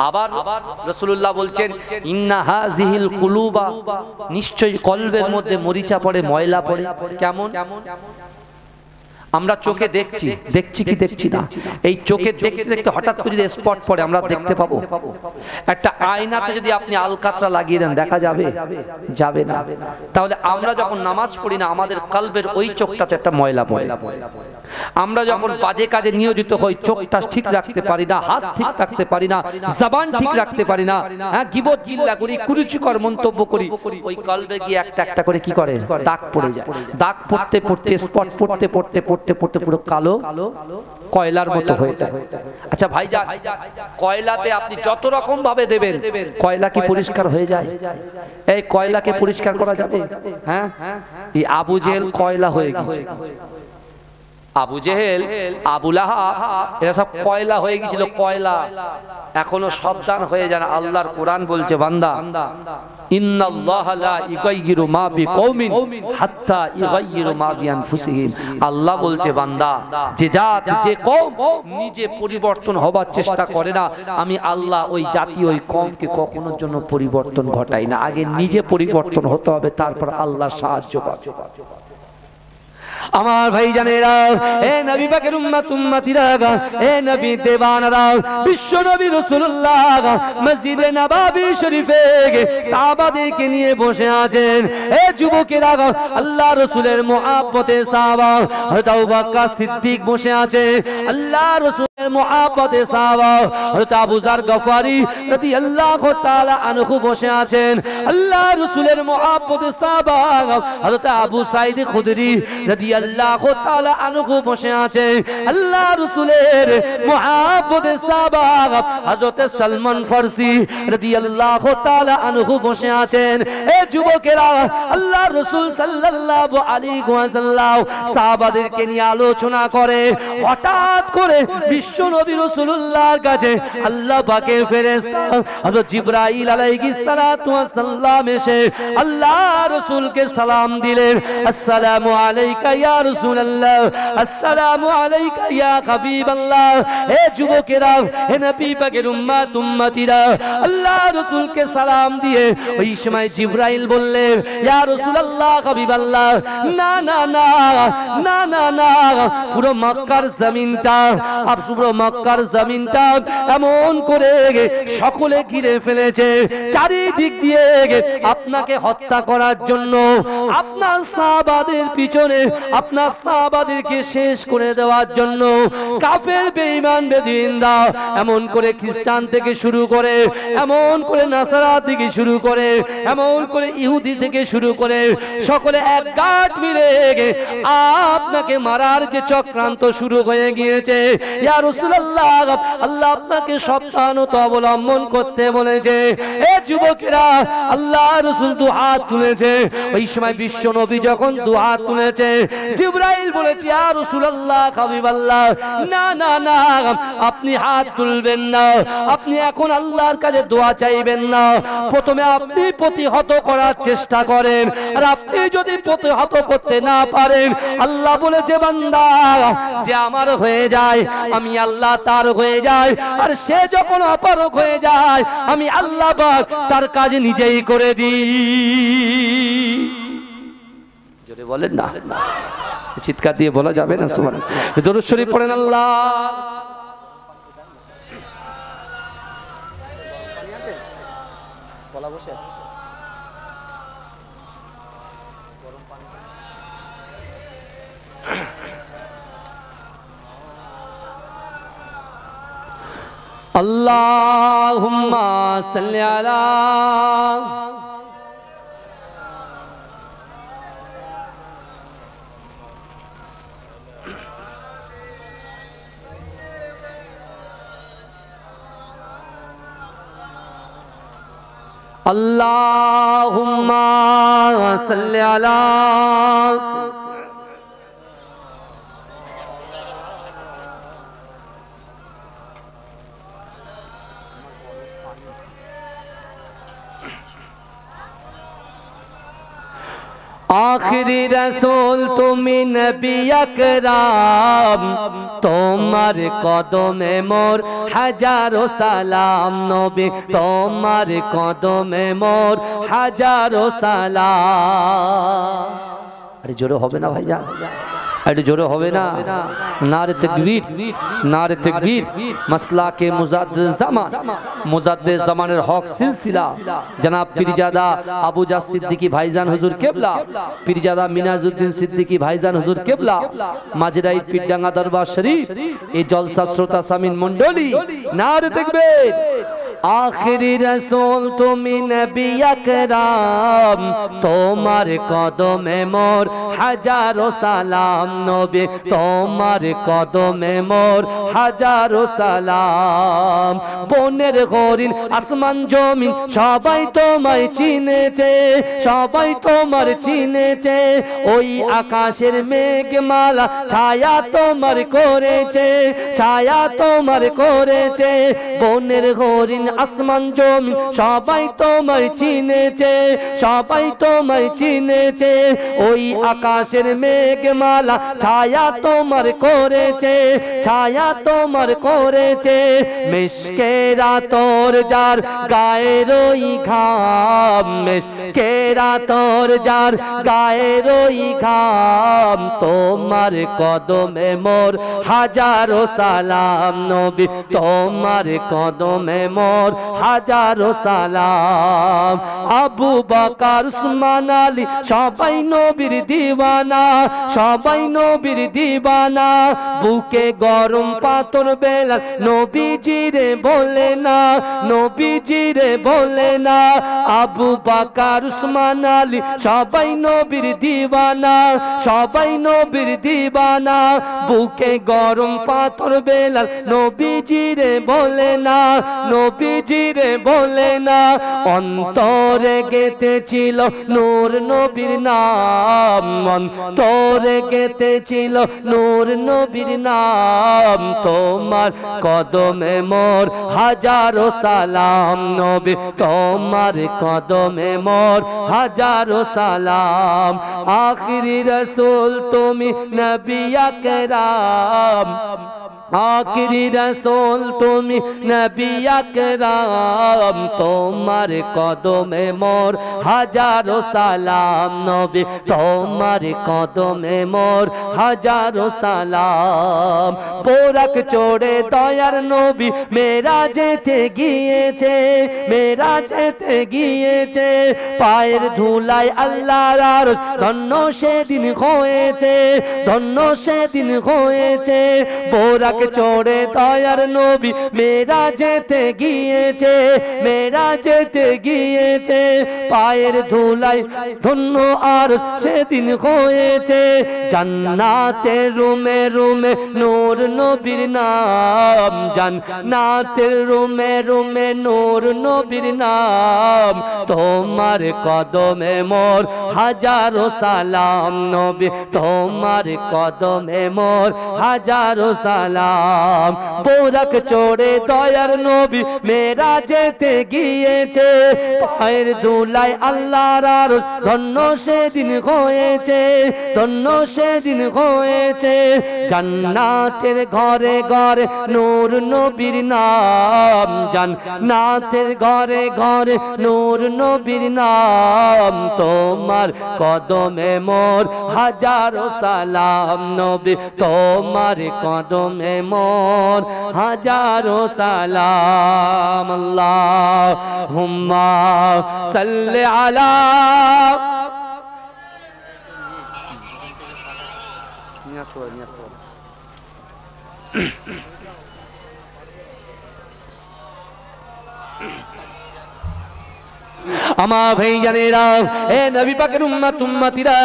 আবার রাসূলুল্লাহ বলছেন, ইন্না হাযিহিল কুলুবা, নিশ্চয়ই কলবের মধ্যে মরিচা পড়ে, ময়লা পড়ে। কেমন? আমরা চোখে দেখছি, দেখছি কি দেখছি না? এই চোখে দেখতে দেখতে হঠাৎ করে যদি স্পট পড়ে, আমরা দেখতে পাবো। একটা আয়নাতে যদি আপনি আলকাতরা লাগিয়ে দেন, দেখা যাবে? যাবে না। তাহলে আমরা যখন নামাজ পড়ি না, আমাদের কলবের ওই চোখটাতে একটা ময়লা পড়ে। আমরা যখন বাজে কাজে নিয়োজিত হই, চোখটা ঠিক রাখতে পারি না, হাত ঠিক রাখতে পারি না, জবান ঠিক রাখতে পারি না, হ্যাঁ, গীবত গিল্লা করি, কুরুচিকর মন্তব্য করি, ওই কলবে গিয়ে একটা একটা করে কি করে? দাগ পড়ে যায়। দাগ পড়তে পড়তে, স্পট পড়তে পড়তে পড়তে পড়তে পুরো কালো কয়লার মতো হয়ে যায়। আচ্ছা ভাইজান, কয়লাতে আপনি যত রকম ভাবে দেবেন, কয়লা কি পরিষ্কার হয়ে যায়? এই কয়লাকে পরিষ্কার করা যাবে? হ্যাঁ, এই আবু জেহেল কয়লা হয়ে গেছে। আবু জেহেল, আবু লাহাব, এরা সব কয়লা হয়ে গেছিল, কয়লা। এখনো সাবধান হয়ে যান। আল্লাহর কোরআন বলছে, বান্দা, ইন্নাল্লাহা লা ইগাইয়িরু মা বিকওমিন হাত্তা ইগাইয়িরু মা বিআনফুসিহিম। আল্লাহ বলছে, বান্দা, যে জাত, যে কওম নিজে পরিবর্তন হবার চেষ্টা করে না, আমি আল্লাহ ওই জাতি, ওই কওমকে কখনোর জন্য পরিবর্তন ঘটাই না। আগে নিজে পরিবর্তন হতে হবে, তারপর আল্লাহ সাহায্য পাবে। আমার ভাই জানেরা, এ নবী পাকের উম্মত উম্মতিরা, এ নবী দেওয়ানারা, বিশ্ব নবী রাসূলুল্লাহ মসজিদে নববী শরীফে সাহাবাদেরকে নিয়ে বসে আছেন। এ যুবকেরা, আল্লাহ রাসূলের মুহাব্বতে সাহাবা হযরত আবু বকর সিদ্দিক বসে আছে, আল্লাহ রাসূলের মুহাব্বতে সাহাবা হযরত আবু যার গফারি রাদিয়াল্লাহু তাআলা আনহু বসে আছেন, আল্লাহ রাসূলের মুহাব্বতে সাহাবা হযরত আবু সাঈদ খুদরি রাদিয়াল্লাহু তাআলা আনহু বসে আছে, আল্লাহ রাসূলের মুহাব্বতে সাহাবা হযরত সালমান ফারসি রাদিয়াল্লাহু তাআলা আনহু বসে আছেন। এ যুবকেরা, আল্লাহ রাসূল সাল্লাল্লাহু আলাইহি ওয়াসাল্লাম সাহাবাদেরকে নিয়ে আলোচনা করে। হঠাৎ করে বিশ্ব নবী রাসূলুল্লাহর কাছে আল্লাহ পাকের ফেরেশতা হযরত জিবরাইল আলাইহিস সালাতু ওয়াস সালাম এসে আল্লাহ রাসূলকে সালাম দিলেন। আসসালামু আলাইকা ইয়া রাসূলুল্লাহ, আসসালামু আলাইকা ইয়া হাবিবাল্লাহ। হে যুবকেরা, হে নবী পাকের উম্মত উম্মতিরা, আল্লাহ রাসূলকে সালাম দিয়ে ওই সময় জিবরাইল বললেন, ইয়া রাসূলুল্লাহ, হাবিবাল্লাহ, না না না না না না, পুরো মক্কার জমিনটা, পুরো মক্কার জমিনটা এমন করে সকলে ঘিরে ফেলেছে, চারিদিক দিয়ে আপনাকে হত্যা করার জন্য, আপনার সাহাবাদের পিছনে, আপনার সাহাবাদেরকে শেষ করে দেওয়ার জন্য কাফের বেঈমান বেদীনরা এমন করে খ্রিস্টান থেকে শুরু করে, এমন করে নাসারা থেকে শুরু করে, এমন করে ইহুদি থেকে শুরু করে সকলে এক গাঁট মিলে আপনাকে মারার যে চক্রান্ত শুরু হয়ে গিয়েছে। ইয়া রাসূলুল্লাহ, আল্লাহ আপনাকে সাবধানতা অবলম্বন করতে বলেছে। এ যুবকেরা, আল্লাহ রাসূল দুহাত তুলেছে। ওই সময় বিশ্ব নবী যখন দুহাত তুলেছে, জিবরাইল বলেছে ইয়া রাসূলুল্লাহ হাবিবাল্লাহ, না না না, আপনি হাত তুলবেন না, আপনি এখন আল্লাহর কাছে দোয়া চাইবেন না, প্রথমে আপনি প্রতিহত করার চেষ্টা করেন, আর আপনি যদি প্রতিহত করতে না পারেন, আল্লাহ বলেছে বান্দা যে আমার হয়ে যায় আমি আল্লাহ তার হয়ে যায়, আর সে যখন অপারগ হয়ে যায় আমি আল্লাহ পাক তার কাজ নিজেই করে দিই। জোরে বলেন না, চিৎকার দিয়ে বলা যাবে না সুবহানাল্লাহ। দরুদ শরীফ পড়েন আল্লাহ। আল্লাহুম্মা সাল্লি আলা আল্লাহুম্মা সাল্লি আলা आखिरी रसूल तुमी नबी अकराम, তোমার কদমে মোর হাজারো সালাম নবী, তোমার কদমে মোর হাজারো সালাম। আরে জোরে হবে না ভাইজান, আরে জোরে হবে না? নারে তাকবীর, নারে তাকবীর। মাসলা কে মুজাদ্দিদ জামান, মুজাদ্দিদ জামানের হক সিলসিলা জনাব পীরজাদা আবু জাহ সিদ্দিকী ভাইজান হুজুর কেবলা, পীরজাদা মিনাজউদ্দিন সিদ্দিকী ভাইজান হুজুর কেবলা, মাঝরাই পীরডাঙ্গা দরবার শরীফ, এই জলসা শ্রোতা সামিন মণ্ডলী, নারে তাকবীর। आखिरी रसूल तुमी नबी अकराम, তোমার কদমে মোর হাজারো সালাম নবী, তোমার কদমে মোর হাজারো সালাম। বনের হরিণ আসমান জমিন সবাই তোমায় চিনেছে, সবাই তোমার চিনেছে, ওই আকাশের মেঘমালা ছায়া তোমার করেছে, ছায়া তোমার করেছে। বনের হরিণ আসমান জমিন সবাই তোমায় চিনেছে, সবাই তোমায় চিনেছে, ওই আকাশের মেঘমালা ছায়া তোমার করেছে, ছায়া তোমার করেছে। মিশকেরা তোর যার গায়ের ওই ঘাম, মিশকেরা তোর যার গায়ের ওই ঘাম, তোমার কদমে মোর হাজারো সালাম নবী, তোমার কদমে মোর হাজারো সালাম। আবু বকর উসমান আলী সবাই নবীর দিওয়ানা, সবাই নবীর দিওয়ানা, বুকে গরম পাথর বেলাল নবীজিরে বলে না, নবীজিরে বলে না। আবু বকর উসমান আলী সবাই নবীর দিওয়ানা, সবাই নবীর দিওয়ানা, বুকে গরম পাথর বেলাল নবীজিরে বলে না, নবীজিরে বলে না। অন্তরে গেঁথেছিল নূর নবীর নাম, অন্তরে গেঁথেছিল নূর নবীর নাম, তোমার কদমে মোর হাজারো সালাম নবী, তোমার কদমে মোর হাজারো সালাম। আখিরি রসুল তুমি নবী আকরাম, आखिरी रसूल तुमी नबी अकराम, তোমার কদমে মোর হাজারো সালাম নবী, তোমার কদমে মোর হাজারো সালাম। পোরাক চড়ে দয়ার নবী মেরাজেতে গিয়েছে, মেরাজেতে গিয়েছে, পায়ের ধুলায় আল্লাহর আরশ ধন্য সেদিন হয়েছে, ধন্য সেদিন হয়েছে। পোরাক বোরাক চড়ে দয়ার নবী মেরাজেতে গিয়েছে, মেরাজেতে গিয়েছে, পায়ের ধুলায় ধন্য আর সেদিন হয়েছে। জান্নাতের রুমে রুমে নূর নবীর নাম, জান্নাতের রুমে রুমে নূর নবীর নাম। তোমার কদমে মোর হাজারো সালাম নবী, তোমার কদমে মোর হাজারো সালাম। বোরাক চড়ে দয়ার নবী মেরাজেতে গিয়েছে, পায়ের ধুলায় আল্লাহর আরশ ধন্য সেদিন হয়েছে, ধন্য সেদিন হয়েছে। জান্নাতের ঘরে ঘরে নূর নবীর নাম, জান্নাতের ঘরে ঘরে নূর নবীর নাম। তোমার কদমে মোর হাজারো সালাম নবী, তোমার কদমে মোর হাজারো সালাম। আল্লাহুম্মা সাল্লি আলা আমার ভাইজানেরা, এ নবী পাকের উম্মত উম্মতিরা,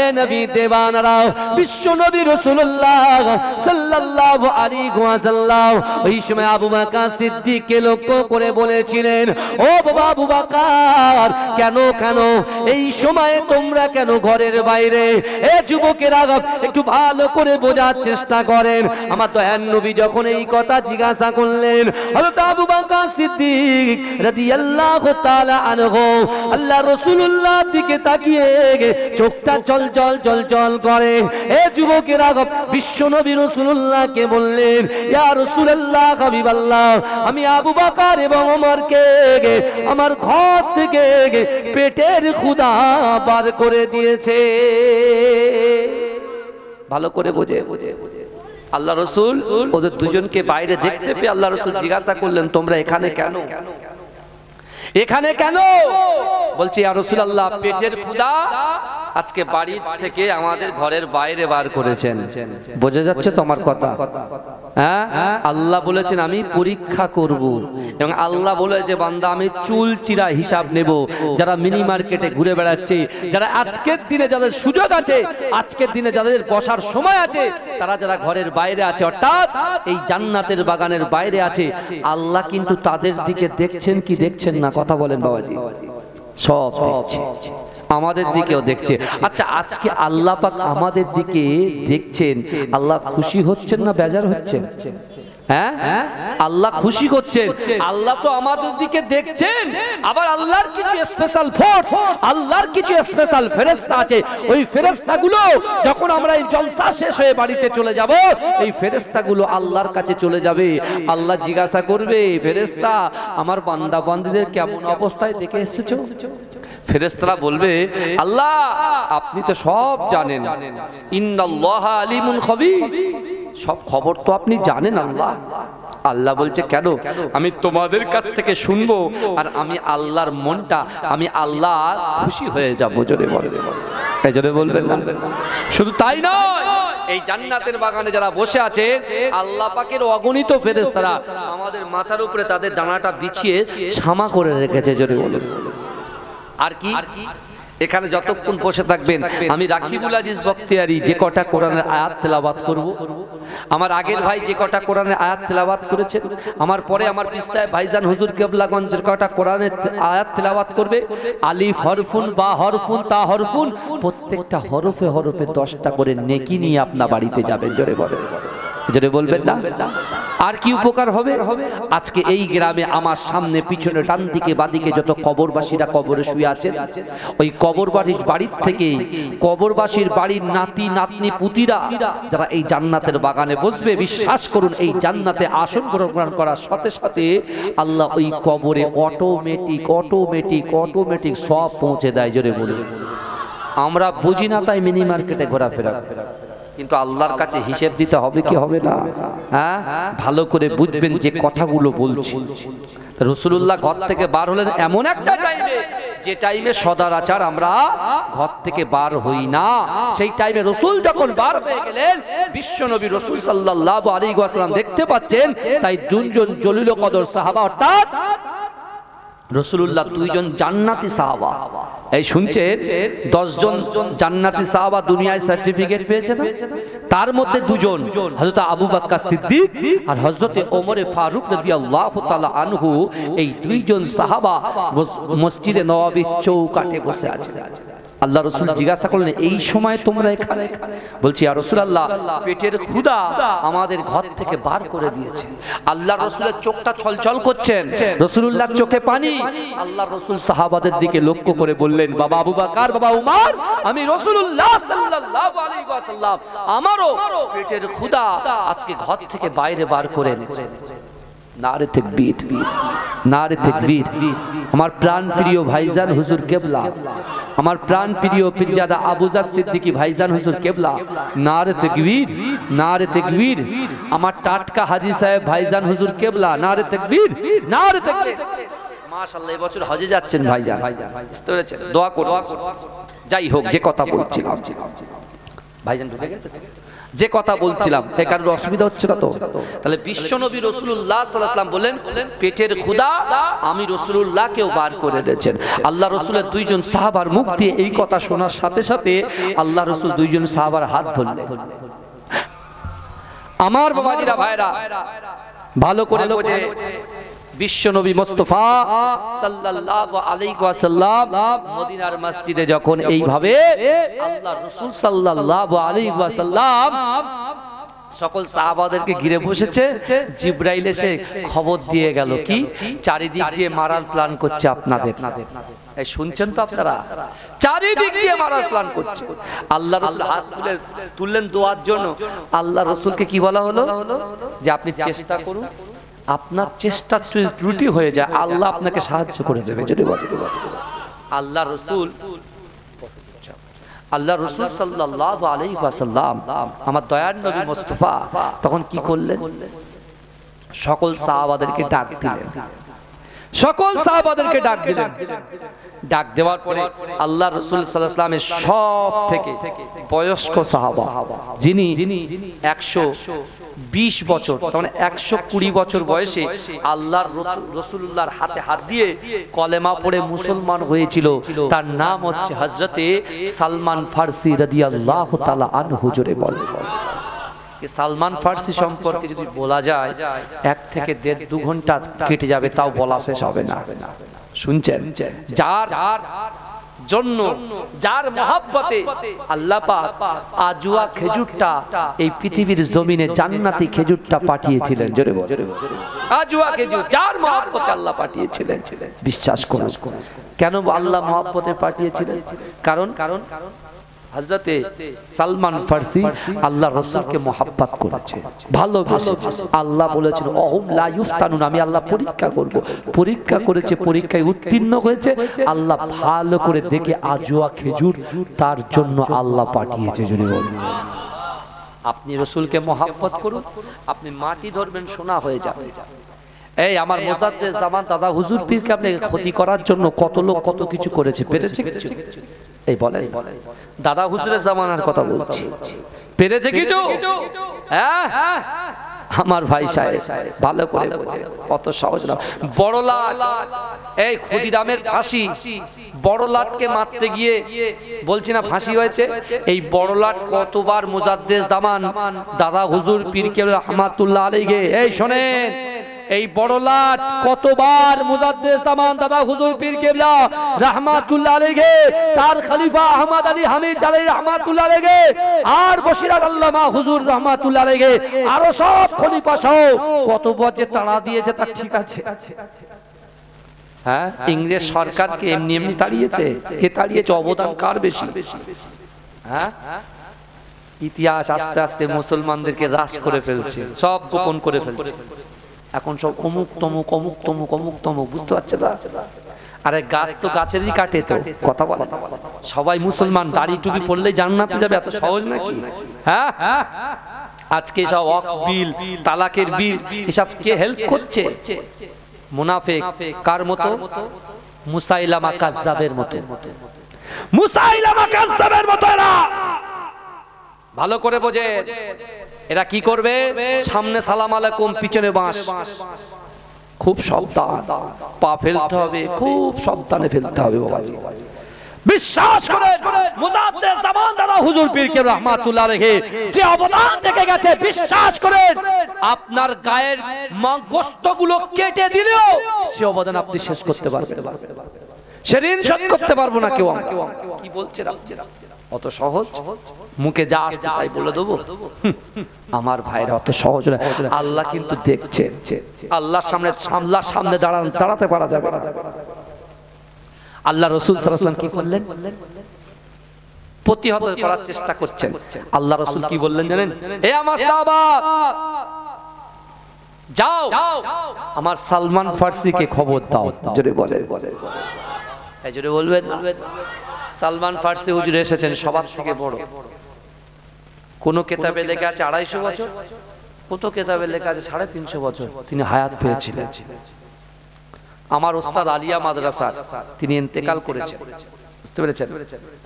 এ নবী দেওয়ানারা, বিশ্ব নবী রাসূলুল্লাহ সাল্লাল্লাহু আলাইহি ওয়াসাল্লাম ওই সময় আবু বকর সিদ্দিককে লক্ষ্য করে বলেছিলেন, ও বাবা আবু বকর, কেন কেন এই সময়ে তোমরা কেন ঘরের বাইরে? এ যুবকেরা একটু ভালো করে বোঝার চেষ্টা করেন। আমার দয়ার নবী যখন এই কথা জিজ্ঞাসা করলেন, হযরত আবু বকর সিদ্দিক রাদিয়াল্লাহু তাআলা আল্লাহ রাসূলুল্লাহ দিকে তাকিয়ে চোখটা চল চল চল চল করে। এ যুবকেরা বিশ্ব নবী রাসূলুল্লাহকে বললেন, ইয়া রাসূলুল্লাহ হাবিবাল্লাহ, আমি আবু বকর এবং ওমরকে আমার ঘর থেকে পেটের ক্ষুধা বার করে দিয়েছে। ভালো করে বোঝে আল্লাহ রাসূল ওদের দুজনকে বাইরে দেখতে পেয়ে আল্লাহ রাসূল জিজ্ঞাসা করলেন, তোমরা এখানে কেন? এখানে কেন? বলছি ইয়া রাসূলুল্লাহ, পেটের ক্ষুধা আজকে বাড়ি থেকে আমাদের ঘরের বাইরে বার করেছেন। বোঝা যাচ্ছে তো আমার কথা? হ্যাঁ, আল্লাহ বলেছেন আমি পরীক্ষা করব, এবং আল্লাহ বলেছে বান্দা আমি চুল চিরা হিসাব নেব। যারা মিনি মার্কেটে ঘুরে বেড়াচ্ছে, যারা আজকের দিনে যাদের সুযোগ আছে, আজকের দিনে যাদের বসার সময় আছে, তারা যারা ঘরের বাইরে আছে, অর্থাৎ এই জান্নাতের বাগানের বাইরে আছে, আল্লাহ কিন্তু তাদের দিকে দেখছেন কি দেখছেন না? কথা বলেন বাবাজি। সব দেখছে, আমাদের দিকেও দেখছে। আচ্ছা, আজকে আল্লাহ পাক আমাদের দিকে দেখছেন, আল্লাহ খুশি হচ্ছেন না বেজার হচ্ছেন? হ্যাঁ, আল্লাহ খুশি হচ্ছেন। আল্লাহ তো আমাদের দিকে দেখছেন, আবার আল্লাহর কিছু স্পেশাল ফোর্স, আল্লাহর কিছু স্পেশাল ফেরেশতা আছে। ওই ফেরেশতাগুলো যখন আমরা এই জলসা শেষ হয়ে বাড়িতে চলে যাব, এই ফেরেশতাগুলো আল্লাহর কাছে চলে যাবে। আল্লাহ জিজ্ঞাসা করবে, ফেরেশতা আমার বান্দা বান্দীদের কেমন অবস্থায় দেখে এসেছো? ফেরেশতারা বলবে, আল্লাহ আপনি তো সব জানেন, ইন্নাল্লাহা আলিমুন খবীর, সব খবর তো আপনি জানেন আল্লাহ। আল্লাহ বলছে কেন? আমি তোমাদের কাছ থেকে শুনবো, আর আমি আল্লাহর মনটা, আমি আল্লাহ খুশি হয়ে যাবো। জোরে বলবে, এই জোরে বলবেন না? শুধু তাই নয়, এই জান্নাতের বাগানে যারা বসে আছে, আল্লাহ পাকের অগণিত ফেরেশতারা আমাদের মাথার উপরে তাদের ডানাটা বিছিয়ে ছামা করে রেখেছে। জোরে বলবেন। আর কি? এখানে যতক্ষণ বসে থাকবেন, আমি রাকিবুল আজিজ বখতিয়ারি যে কটা কোরআনের আয়াত তেলাওয়াত করব, আমার আগের ভাই যে কটা কোরআনের আয়াত তেলাওয়াত করেছেন, আমার পরে আমার পীর সাহেব ভাইজান হুজুর কেবলাগঞ্জের কটা কোরআনের আয়াত তেলাওয়াত করবে। আলিফ হরফুন, বা হরফুন, তা হরফুন, প্রত্যেকটা হরফে হরফে 10টা করে নেকি নিয়ে আপনার বাড়িতে যাবেন। জোরে বলেন, জোরে বলবেন না? আর কি উপকার হবে? আজকে এই গ্রামে আমার সামনে পিছনে ডান দিকে বাদিকে যত কবরবাসীরা কবরে শুয়ে আছেন, ওই কবরবাসীর বাড়ির থেকে কবরবাসীর বাড়ির নাতি নাতনি পুতিরা যারা এই জান্নাতের বাগানে বসবে, বিশ্বাস করুন এই জান্নাতে আসন গ্রহণ করার সাথে সাথে আল্লাহ ওই কবরে অটোমেটিক অটোমেটিক অটোমেটিক সব পৌঁছে দেয়। জোরে বলুন। আমরা বুঝি না, তাই মিনি মার্কেটে ঘোরাফেরা। কিন্তু আল্লাহর কাছে হিসেব দিতে হবে কি হবে না? হ্যাঁ, ভালো করে বুঝবেন যে কথাগুলো বলছি। রাসূলুল্লাহ ঘর থেকে বার হলেন এমন একটা টাইমে, যে টাইমে সদাচার আমরা ঘর থেকে বার হই না। সেই টাইমে রাসূল যখন বার হয়ে গেলেন, বিশ্বনবী রাসূল সাল্লাল্লাহু আলাইহি ওয়াসাল্লাম দেখতে পাচ্ছেন, তাই দুইজন জলিল কদর সাহাবা, অর্থাৎ রাসূলুল্লাহ দুইজন জান্নাতি সাহাবা। এই শুনছেন 10 জন জান্নাতি সাহাবা দুনিয়ায় সার্টিফিকেট পেয়েছে না? তার মধ্যে দুজন হযরত আবু বকর সিদ্দিক আর হযরত ওমর ফারুক রাদিয়াল্লাহু তাআলা আনহু, এই দুইজন সাহাবা মসজিদে নববীর চৌকাঠে বসে আছে। আল্লাহ রাসূল জিজ্ঞাসা করলেন, এই সময় তোমরা এখানে? বলছি, ইয়া রাসূলুল্লাহ, পেটের ক্ষুধা আমাদের ঘর থেকে বার করে দিয়েছে। আল্লাহ রাসূলের চোখটা ছলছল করছেন, রাসূলুল্লাহর চোখে পানি। আল্লাহ রাসূল সাহাবাদের দিকে লক্ষ্য করে বললেন, বাবা আবু বকর, বাবা উমর, আমি রাসূলুল্লাহ সাল্লাল্লাহু আলাইহি ওয়াসাল্লাম, আমারও পেটের ক্ষুধা আজকে ঘর থেকে বাইরে বার করে এনেছে। নারে তাকবীর, নারে তাকবীর। আমার প্রাণ প্রিয় ভাইজান হুজুর কেবলা, আমার প্রাণ প্রিয় পীরজাদা আবু জার সিদ্দিকী ভাইজান হুজুর কেবলা, নারে তাকবীর, নারে তাকবীর। আমার টাটকা হাজী সাহেব ভাইজান হুজুর কেবলা, নারে তাকবীর, নারে তাকবীর। মাশাআল্লাহ, এই বছর হজে যাচ্ছেন ভাইজান, বুঝতে পেরেছেন? দোয়া করুন। যাই হোক, যে কথা বলছিলাম, ভাইজান ঢুকে গেছে, যে কথা বলছিলাম, সে কারণে অসুবিধা হচ্ছে না তো? তাহলে বিশ্বনবী রাসূলুল্লাহ সাল্লাল্লাহু আলাইহি ওয়াসাল্লাম বলেন, পেটের ক্ষুধা আমি রাসূলুল্লাহকেও বার করে দিয়েছেন। আল্লাহ রাসূলের দুইজন সাহাবার মুখ দিয়ে এই কথা শোনার সাথে সাথে আল্লাহ রাসূল দুইজন সাহাবার হাত ধরলেন। আমার বাবাজিরা, ভাইরা, ভালো করে বোঝে, বিশ্বনবী মুস্তাফা সাল্লাল্লাহু আলাইহি ওয়াসাল্লাম মদিনার মসজিদে যখন এইভাবে আল্লাহ রাসূল সাল্লাল্লাহু আলাইহি ওয়াসাল্লাম সকল সাহাবাদেরকে ঘিরে বসেছে, জিবরাইল এসে খবর দিয়ে গেল, কি চারিদিক দিয়ে মারার প্ল্যান করছে আপনাদের। এই শুনছেন তো আপনারা? চারিদিক দিয়ে মারার প্ল্যান করছে। আল্লাহ রাসূল হাত তুললেন দোয়ার জন্য। আল্লাহ রাসূলকে কি বলা হলো? যে আপনি চেষ্টা করুন, আপনার চেষ্টা ত্রুটি হয়ে যায়, আল্লাহ আপনাকে সাহায্য করে দেবে। যদি আল্লাহ রাসূল সাল্লাল্লাহু আলাইহি ওয়াসাল্লাম, আমার দয়ার নবী মুস্তাফা, তখন কি করলেন? সকল সাহাবাদেরকে ডাক দিলেন, সকল সাহাবাদেরকে ডাক দিলেন। ডাক দেওয়ার পরে আল্লাহ রাসূল সাল্লাল্লাহু আলাইহি ওয়াসাল্লামের সব থেকে বয়স্ক সাহাবা, যিনি 120 বছর, মানে 120 বছর বয়সে আল্লাহর রাসূলুল্লাহর হাতে হাত দিয়ে কলেমা পড়ে মুসলমান হয়েছিল, তার নাম হচ্ছে হযরতে সালমান ফারসি রাদিয়াল্লাহু তাআলা আনহু। জোরে বলেন। সালমান ফারসি সম্পর্কে যদি বলা যায়, 1 থেকে 1.5-2 ঘন্টা কেটে যাবে, তাও বলা শেষ হবে না। শুনছেন? যার জন্য, যার মহব্বতে আল্লাহ পাক আজওয়া খেজুরটা এই পৃথিবীর জমিনে জান্নাতি খেজুরটা পাঠিয়েছিলেন। জোরে বলেন। আজওয়া খেজুর যার মহব্বতে আল্লাহ পাঠিয়েছিলেন। বিশ্বাস করুন। কেন আল্লাহ মহব্বতে পাঠিয়েছিলেন? কারণ হযরতে সালমান ফারসি আল্লাহ রাসূলকে মহব্বত করেছে, ভালোবেসেছে। আল্লাহ বলেছেন, অহুম লা ইফতানুন, আমি আল্লাহ পরীক্ষা করব। পরীক্ষা করেছে, পরীক্ষায় উত্তীর্ণ হয়েছে। আল্লাহ ভালো করে দেখে আজওয়া খেজুর তার জন্য আল্লাহ পাঠিয়েছে। যদি বলেন, আপনি রাসূলকে মহব্বত করুন, আপনি মাটি ধরবেন, সোনা হয়ে যাবে। এই আমার মুজাদ্দেদ জামান দাদা হুজুর পীরকে আপনি ক্ষতি করার জন্য কত লোক কত কিছু করেছে, পেরেছে কিছু? এই বলে দাদা হুজুরের জামানার কথা বলছি, পেরেছে কিছু? হ্যাঁ, আমার ভাই সাহেব ভালো করে বোঝে, কত সহজ না। বড় লাট, এই ক্ষুদিরামের ফাঁসি, বড় লাটকে মারতে গিয়ে বলছি না ফাঁসি হয়েছে। এই বড় লাট কতবার মুজাদ্দেদ জামান দাদা হুজুর পীরকে রাহমাতুল্লাহ আলাইহি, এই শোনেন, এই বড় লাট কতবার মুজাদ্দেদ জামান দাদা হুজুর পীর কেবলা রাহমাতুল্লাহ আলাইহি, তার খলিফা আহমদ আলী হামিদ আলাইহি রাহমাতুল্লাহ আলাইহি, আর বশিরাত আল্লামা হুজুর রাহমাতুল্লাহ আলাইহি, আরো সব খলিফা সহ কতবার যে তাড়া দিয়েছে, তার ঠিক আছে? হ্যাঁ, ইংরেজ সরকারকে এমনি এমনি তাড়িয়েছে? কে তাড়িয়েছে? অবদান কার বেশি? হ্যাঁ, ইতিহাস আস্তে আস্তে মুসলমানদেরকে হ্রাস করে ফেলছে, সব গোপন করে ফেলছে। এখন সব অমুক তমুক অমুক তমুক অমুক তমুক, বুঝতে পারছে না? আরে গাছ তো গাছেরই কাটে, তো কথা বলে সবাই মুসলমান দাড়ি টুপি পড়লেই জান্নাতে যাবে, এত সহজ নাকি? হ্যাঁ, আজকে সব ওয়াকফ বিল, তালাকের বিল, এসব কে হেল্প করছে? মুনাফিক। কার মতো? মুসাইলামা কাজ্জাবের মতো। মুসাইলামা কাজ্জাবের মতো এরা। ভালো করে বোঝে এরা কি করবে। সামনে সালাম আলাইকুম, পিছনে বাঁশ। খুব সাবধান, পা ফেলতে হবে, খুব সাবধানে ফেলতে হবে বাবাজি। বিশ্বাস করেন মুজাদ্দিদ জামান দাদা হুজুর পীর কে রহমাতুল্লাহ আলাইহি যে অবদান থেকে গেছে, বিশ্বাস করেন আপনার গায়ের গোশতগুলো কেটে দিলেও সে অবদান আপনি শেষ করতে পারবেন না, সে ঋণ শোধ করতে পারবো না কেউ। কি বলছে অত সহজ? মুখে যা আসছে তাই বলে দেবো? আমার ভাইরা অত সহজ না। আল্লাহ কিন্তু দেখছেন, আল্লাহর সামনে দাঁড়াতে পারা যাবে না। আল্লাহ রাসূল সাল্লাল্লাহু আলাইহি ওয়াসাল্লাম কি করলেন? প্রতিহত করার চেষ্টা করছেন। আল্লাহ রাসূল কি বললেন জানেন? এ আমার সাহাবা, যাও আমার সালমান ফার্সিকে খবর দাও। জোরে বলেন, এই জোরে বলবেন। সালমান ফার্সি হুজুর এসেছেন, সবার থেকে বড়। কোন কিতাবে লেখা আছে 250 বছর, কত কিতাবে লেখা আছে 350 বছর তিনি হায়াত পেয়েছিলেন। আমার ওস্তাদ আলিয়া মাদ্রাসা, তিনি ইন্তেকাল করেছেন, বুঝতে পেরেছেন?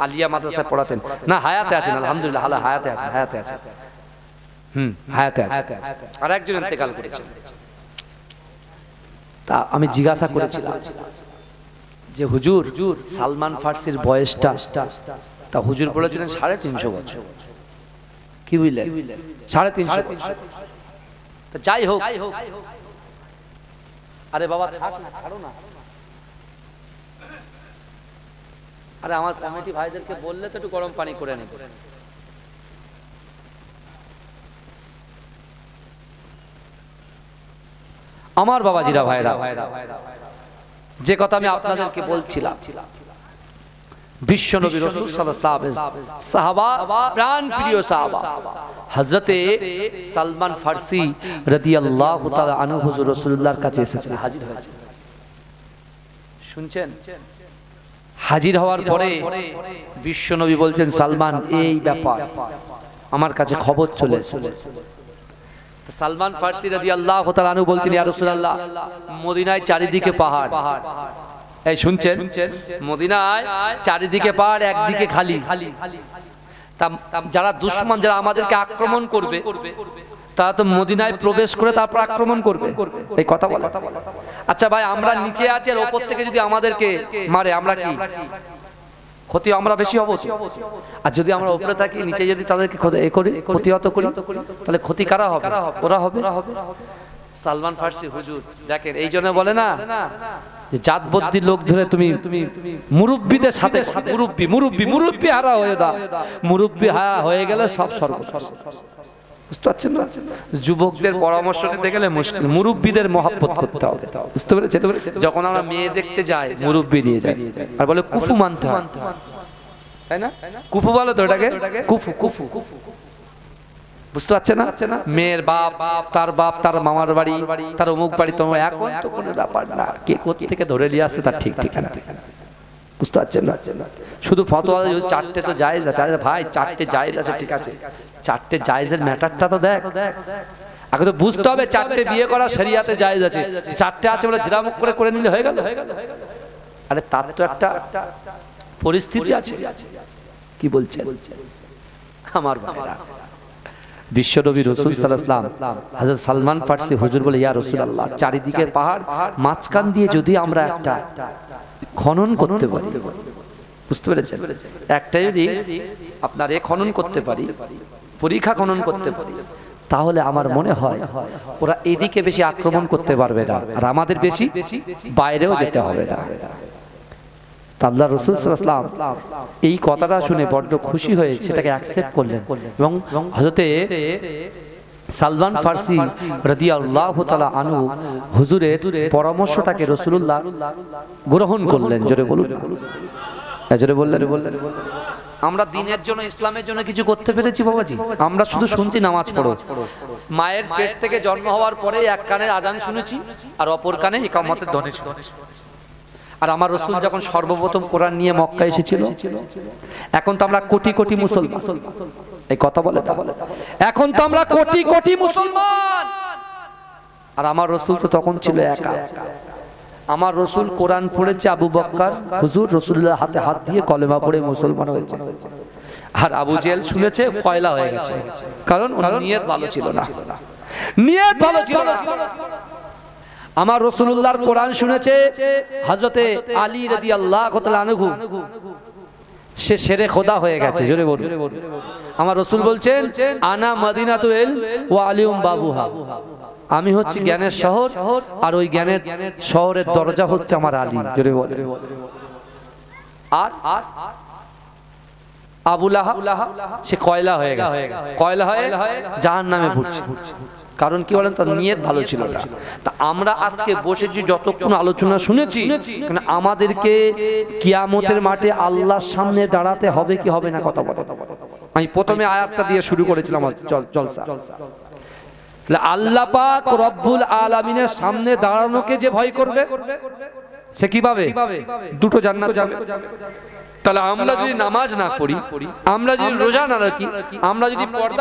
আলিয়া মাদ্রাসায় পড়াতেন না, হায়াতে আছেন আলহামদুলিল্লাহ, হায়াতে আছেন, হায়াতে আছেন, হায়াতে আছেন। আর একজন ইন্তেকাল করেছেন। তা আমি জিজ্ঞাসা করেছিলাম যে হুজুর সালমান ফার্সির বয়সটা, তা হুজুর বলেছিলেন 350 বছর। কি বুঝলেন? 350। যাই হোক, আরে বাবা থাক না, ছাড়ো না। আরে আমার কমিটি ভাইদেরকে বললে তো একটু গরম পানি করে নেব। আমার বাবাজিরা, ভাইরা, যে কথা আমি আপনাদেরকে বলছিলাম, বিশ্ব নবী রাসূল সাল্লাল্লাহু আলাইহি ওয়াসাল্লাম সাহাবা, প্রাণ প্রিয় সাহাবা হযরতে সালমান ফার্সি রাদিয়াল্লাহু তাআলা আনহু হুজুর রাসূলুল্লাহর কাছে এসেছেন, হাজির হয়েছেন। শুনছেন? হাজির হওয়ার পরে বিশ্ব নবী বলছেন, সালমান এই ব্যাপার আমার কাছে খবর চলে এসেছে। সালমান ফার্সি রাদিয়াল্লাহু তাআলা আনহু বলছেন, ইয়া রাসূলুল্লাহ, মদিনায় চারিদিকে পাহাড়। এই শুনছেন? মদিনায় চারিদিকে পাহাড়, একদিকে খালি। যারা দুশমন, যারা আমাদেরকে আক্রমণ করবে, তারা তো মদিনায় প্রবেশ করে তারপর আক্রমণ করবে। এই কথা বলে। আচ্ছা ভাই, আমরা নিচে আছি আর উপর থেকে যদি আমাদেরকে মারে, আমরা কি ক্ষতি? আমরা বেশি হব। আর যদি আমরা উপরে থাকি, নিচে যদি তাদেরকে প্রতিহত করি, তাহলে ক্ষতি কারা হবে? ওরা হবে। সালমান ফার্সি হুজুর দেখেন, এই জন্য বলে না জাতবদ্দি লোক ধরে তুমি মুরব্বীদের সাথে, মুরব্বী হারা হয়ে না, মুরব্বী হারা হয়ে গেলে সব সর্বনাশ। বুঝতে পারছেন না? যুবকদের পরামর্শ নিতে গেলে মুশকিল, মুরব্বীদের মহব্বত করতে হবে। বুঝতে পেরেছেন? যখন আমরা মেয়ে দেখতে যাই, মুরব্বী নিয়ে যাই আর বলে কুফু মানতে হয়, তাই না? কুফু বলে তো এটাকে, কুফু। বুঝতে পারছেন না? মেয়ের বাপ, তার মামার বাড়ি, তার অমুক বাড়ি, তোমার এখন তো কোনো ব্যাপার না, কে কোথা থেকে ধরে নিয়ে আসছে তার ঠিক ঠিকানা। বুঝতে পারছেন না? শুধু ফতোয়া 4টে তো জায়েজ আছে। আরে ভাই, 4টে জায়েজ আছে, ঠিক আছে, 4টে জায়েজের ম্যাটারটা তো দেখ। আগে তো বুঝতে হবে 4টে বিয়ে করা শরিয়াতে জায়েজ আছে। 4টে আছে বলে জিরামুখ করে নিলে হয়ে গেল? আরে তার তো একটা পরিস্থিতি আছে। কি বলছেন আমার ভাইরা? বিশ্বনবী রাসূল সাল্লাল্লাহু আলাইহি ওয়াসাল্লাম হযরত সালমান ফার্সি হুজুর বলে, ইয়া রাসূলুল্লাহ, চারিদিকে পাহাড়, মাঝখান দিয়ে যদি আমরা একটা খনন করতে পারি, বুঝতে পেরেছেন? একটা যদি আপনার খনন করতে পারি, পরীক্ষা খনন করতে পারি, তাহলে আমার মনে হয় ওরা এদিকে বেশি আক্রমণ করতে পারবে না, আর আমাদের বেশি বাইরেও যেতে হবে না। আল্লাহ রাসূল সাল্লাল্লাহু আলাইহি ওয়াসাল্লাম এই কথাটা শুনে বড় খুশি হয়ে সেটাকে অ্যাকসেপ্ট করলেন এবং হযরতে সালমান ফার্সি রাদিয়াল্লাহু তাআলা আনহু হুজুরের পরামর্শটাকে রাসূলুল্লাহ গ্রহণ করলেন। জোরে বলুন, জোরে বললেন। আমরা দিনের জন্য, ইসলামের জন্য কিছু করতে পেরেছি বাবাজি? আমরা শুধু শুনছি নামাজ পড়ো। মায়ের পেট থেকে জন্ম হওয়ার পরে এক কানে আজান শুনেছি আর অপর কানে ইকামতের ধ্বনি শুনেছি। আর আমার রাসূল যখন সর্বপ্রথম কোরআন নিয়ে মক্কা এসেছিল, এখন তো আমরা কোটি কোটি মুসলমান, এই কথা বলে না, এখন তো আমরা কোটি কোটি মুসলমান, আর আমার রাসূল তো তখন ছিল একা। আমার রাসূল কোরআন পড়েছে, আবু বকর হুজুর রাসূলুল্লাহ হাতে হাত দিয়ে কলেমা পড়ে মুসলমান হয়েছে, আর আবু জেহেল শুনেছে কয়লা হয়ে গেছে, কারণ ওনার নিয়ত ভালো ছিল না, নিয়ত ভালো ছিল না। আমার রাসূলুল্লাহর কোরআন শুনেছে হযরতে আলী রাদিয়াল্লাহু তাআলা আনহু, সে শেরে খোদা হয়ে গেছে, জোরে বলুন। আমার রাসূল বলছেন আনা মাদিনাতুল ইলম ওয়া আলিউম বাবুহা, আমি হচ্ছি জ্ঞানের শহর, আর ওই জ্ঞানের শহরের দরজা হচ্ছে আমার আলী, জোরে বলুন। আর আবু লাহাব সে কয়লা হয়ে গেছে, কয়লা হয়ে জাহান্নামে পড়ছে, কারণ কি বলেন, তার নিয়ত ভালো ছিল না। তা আমরা আজকে বসেছি, যতক্ষণ আলোচনা শুনেছি, আমাদেরকে কিয়ামতের মাঠে আল্লাহর সামনে দাঁড়াতে হবে কি হবে না, কথা বলো। আমি প্রথমে আয়াতটা দিয়ে শুরু করেছিলাম জলসা। আল্লাহ পাক রব্বুল আলামিনের সামনে দাঁড়ানোকে যে ভয় করবে, সে কিভাবে দুটো জান্নাত যাবে। তাহলে আমরা যদি নামাজ না পড়ি, আমরা যদি রোজা না রাখি, আমরা যদি পর্দা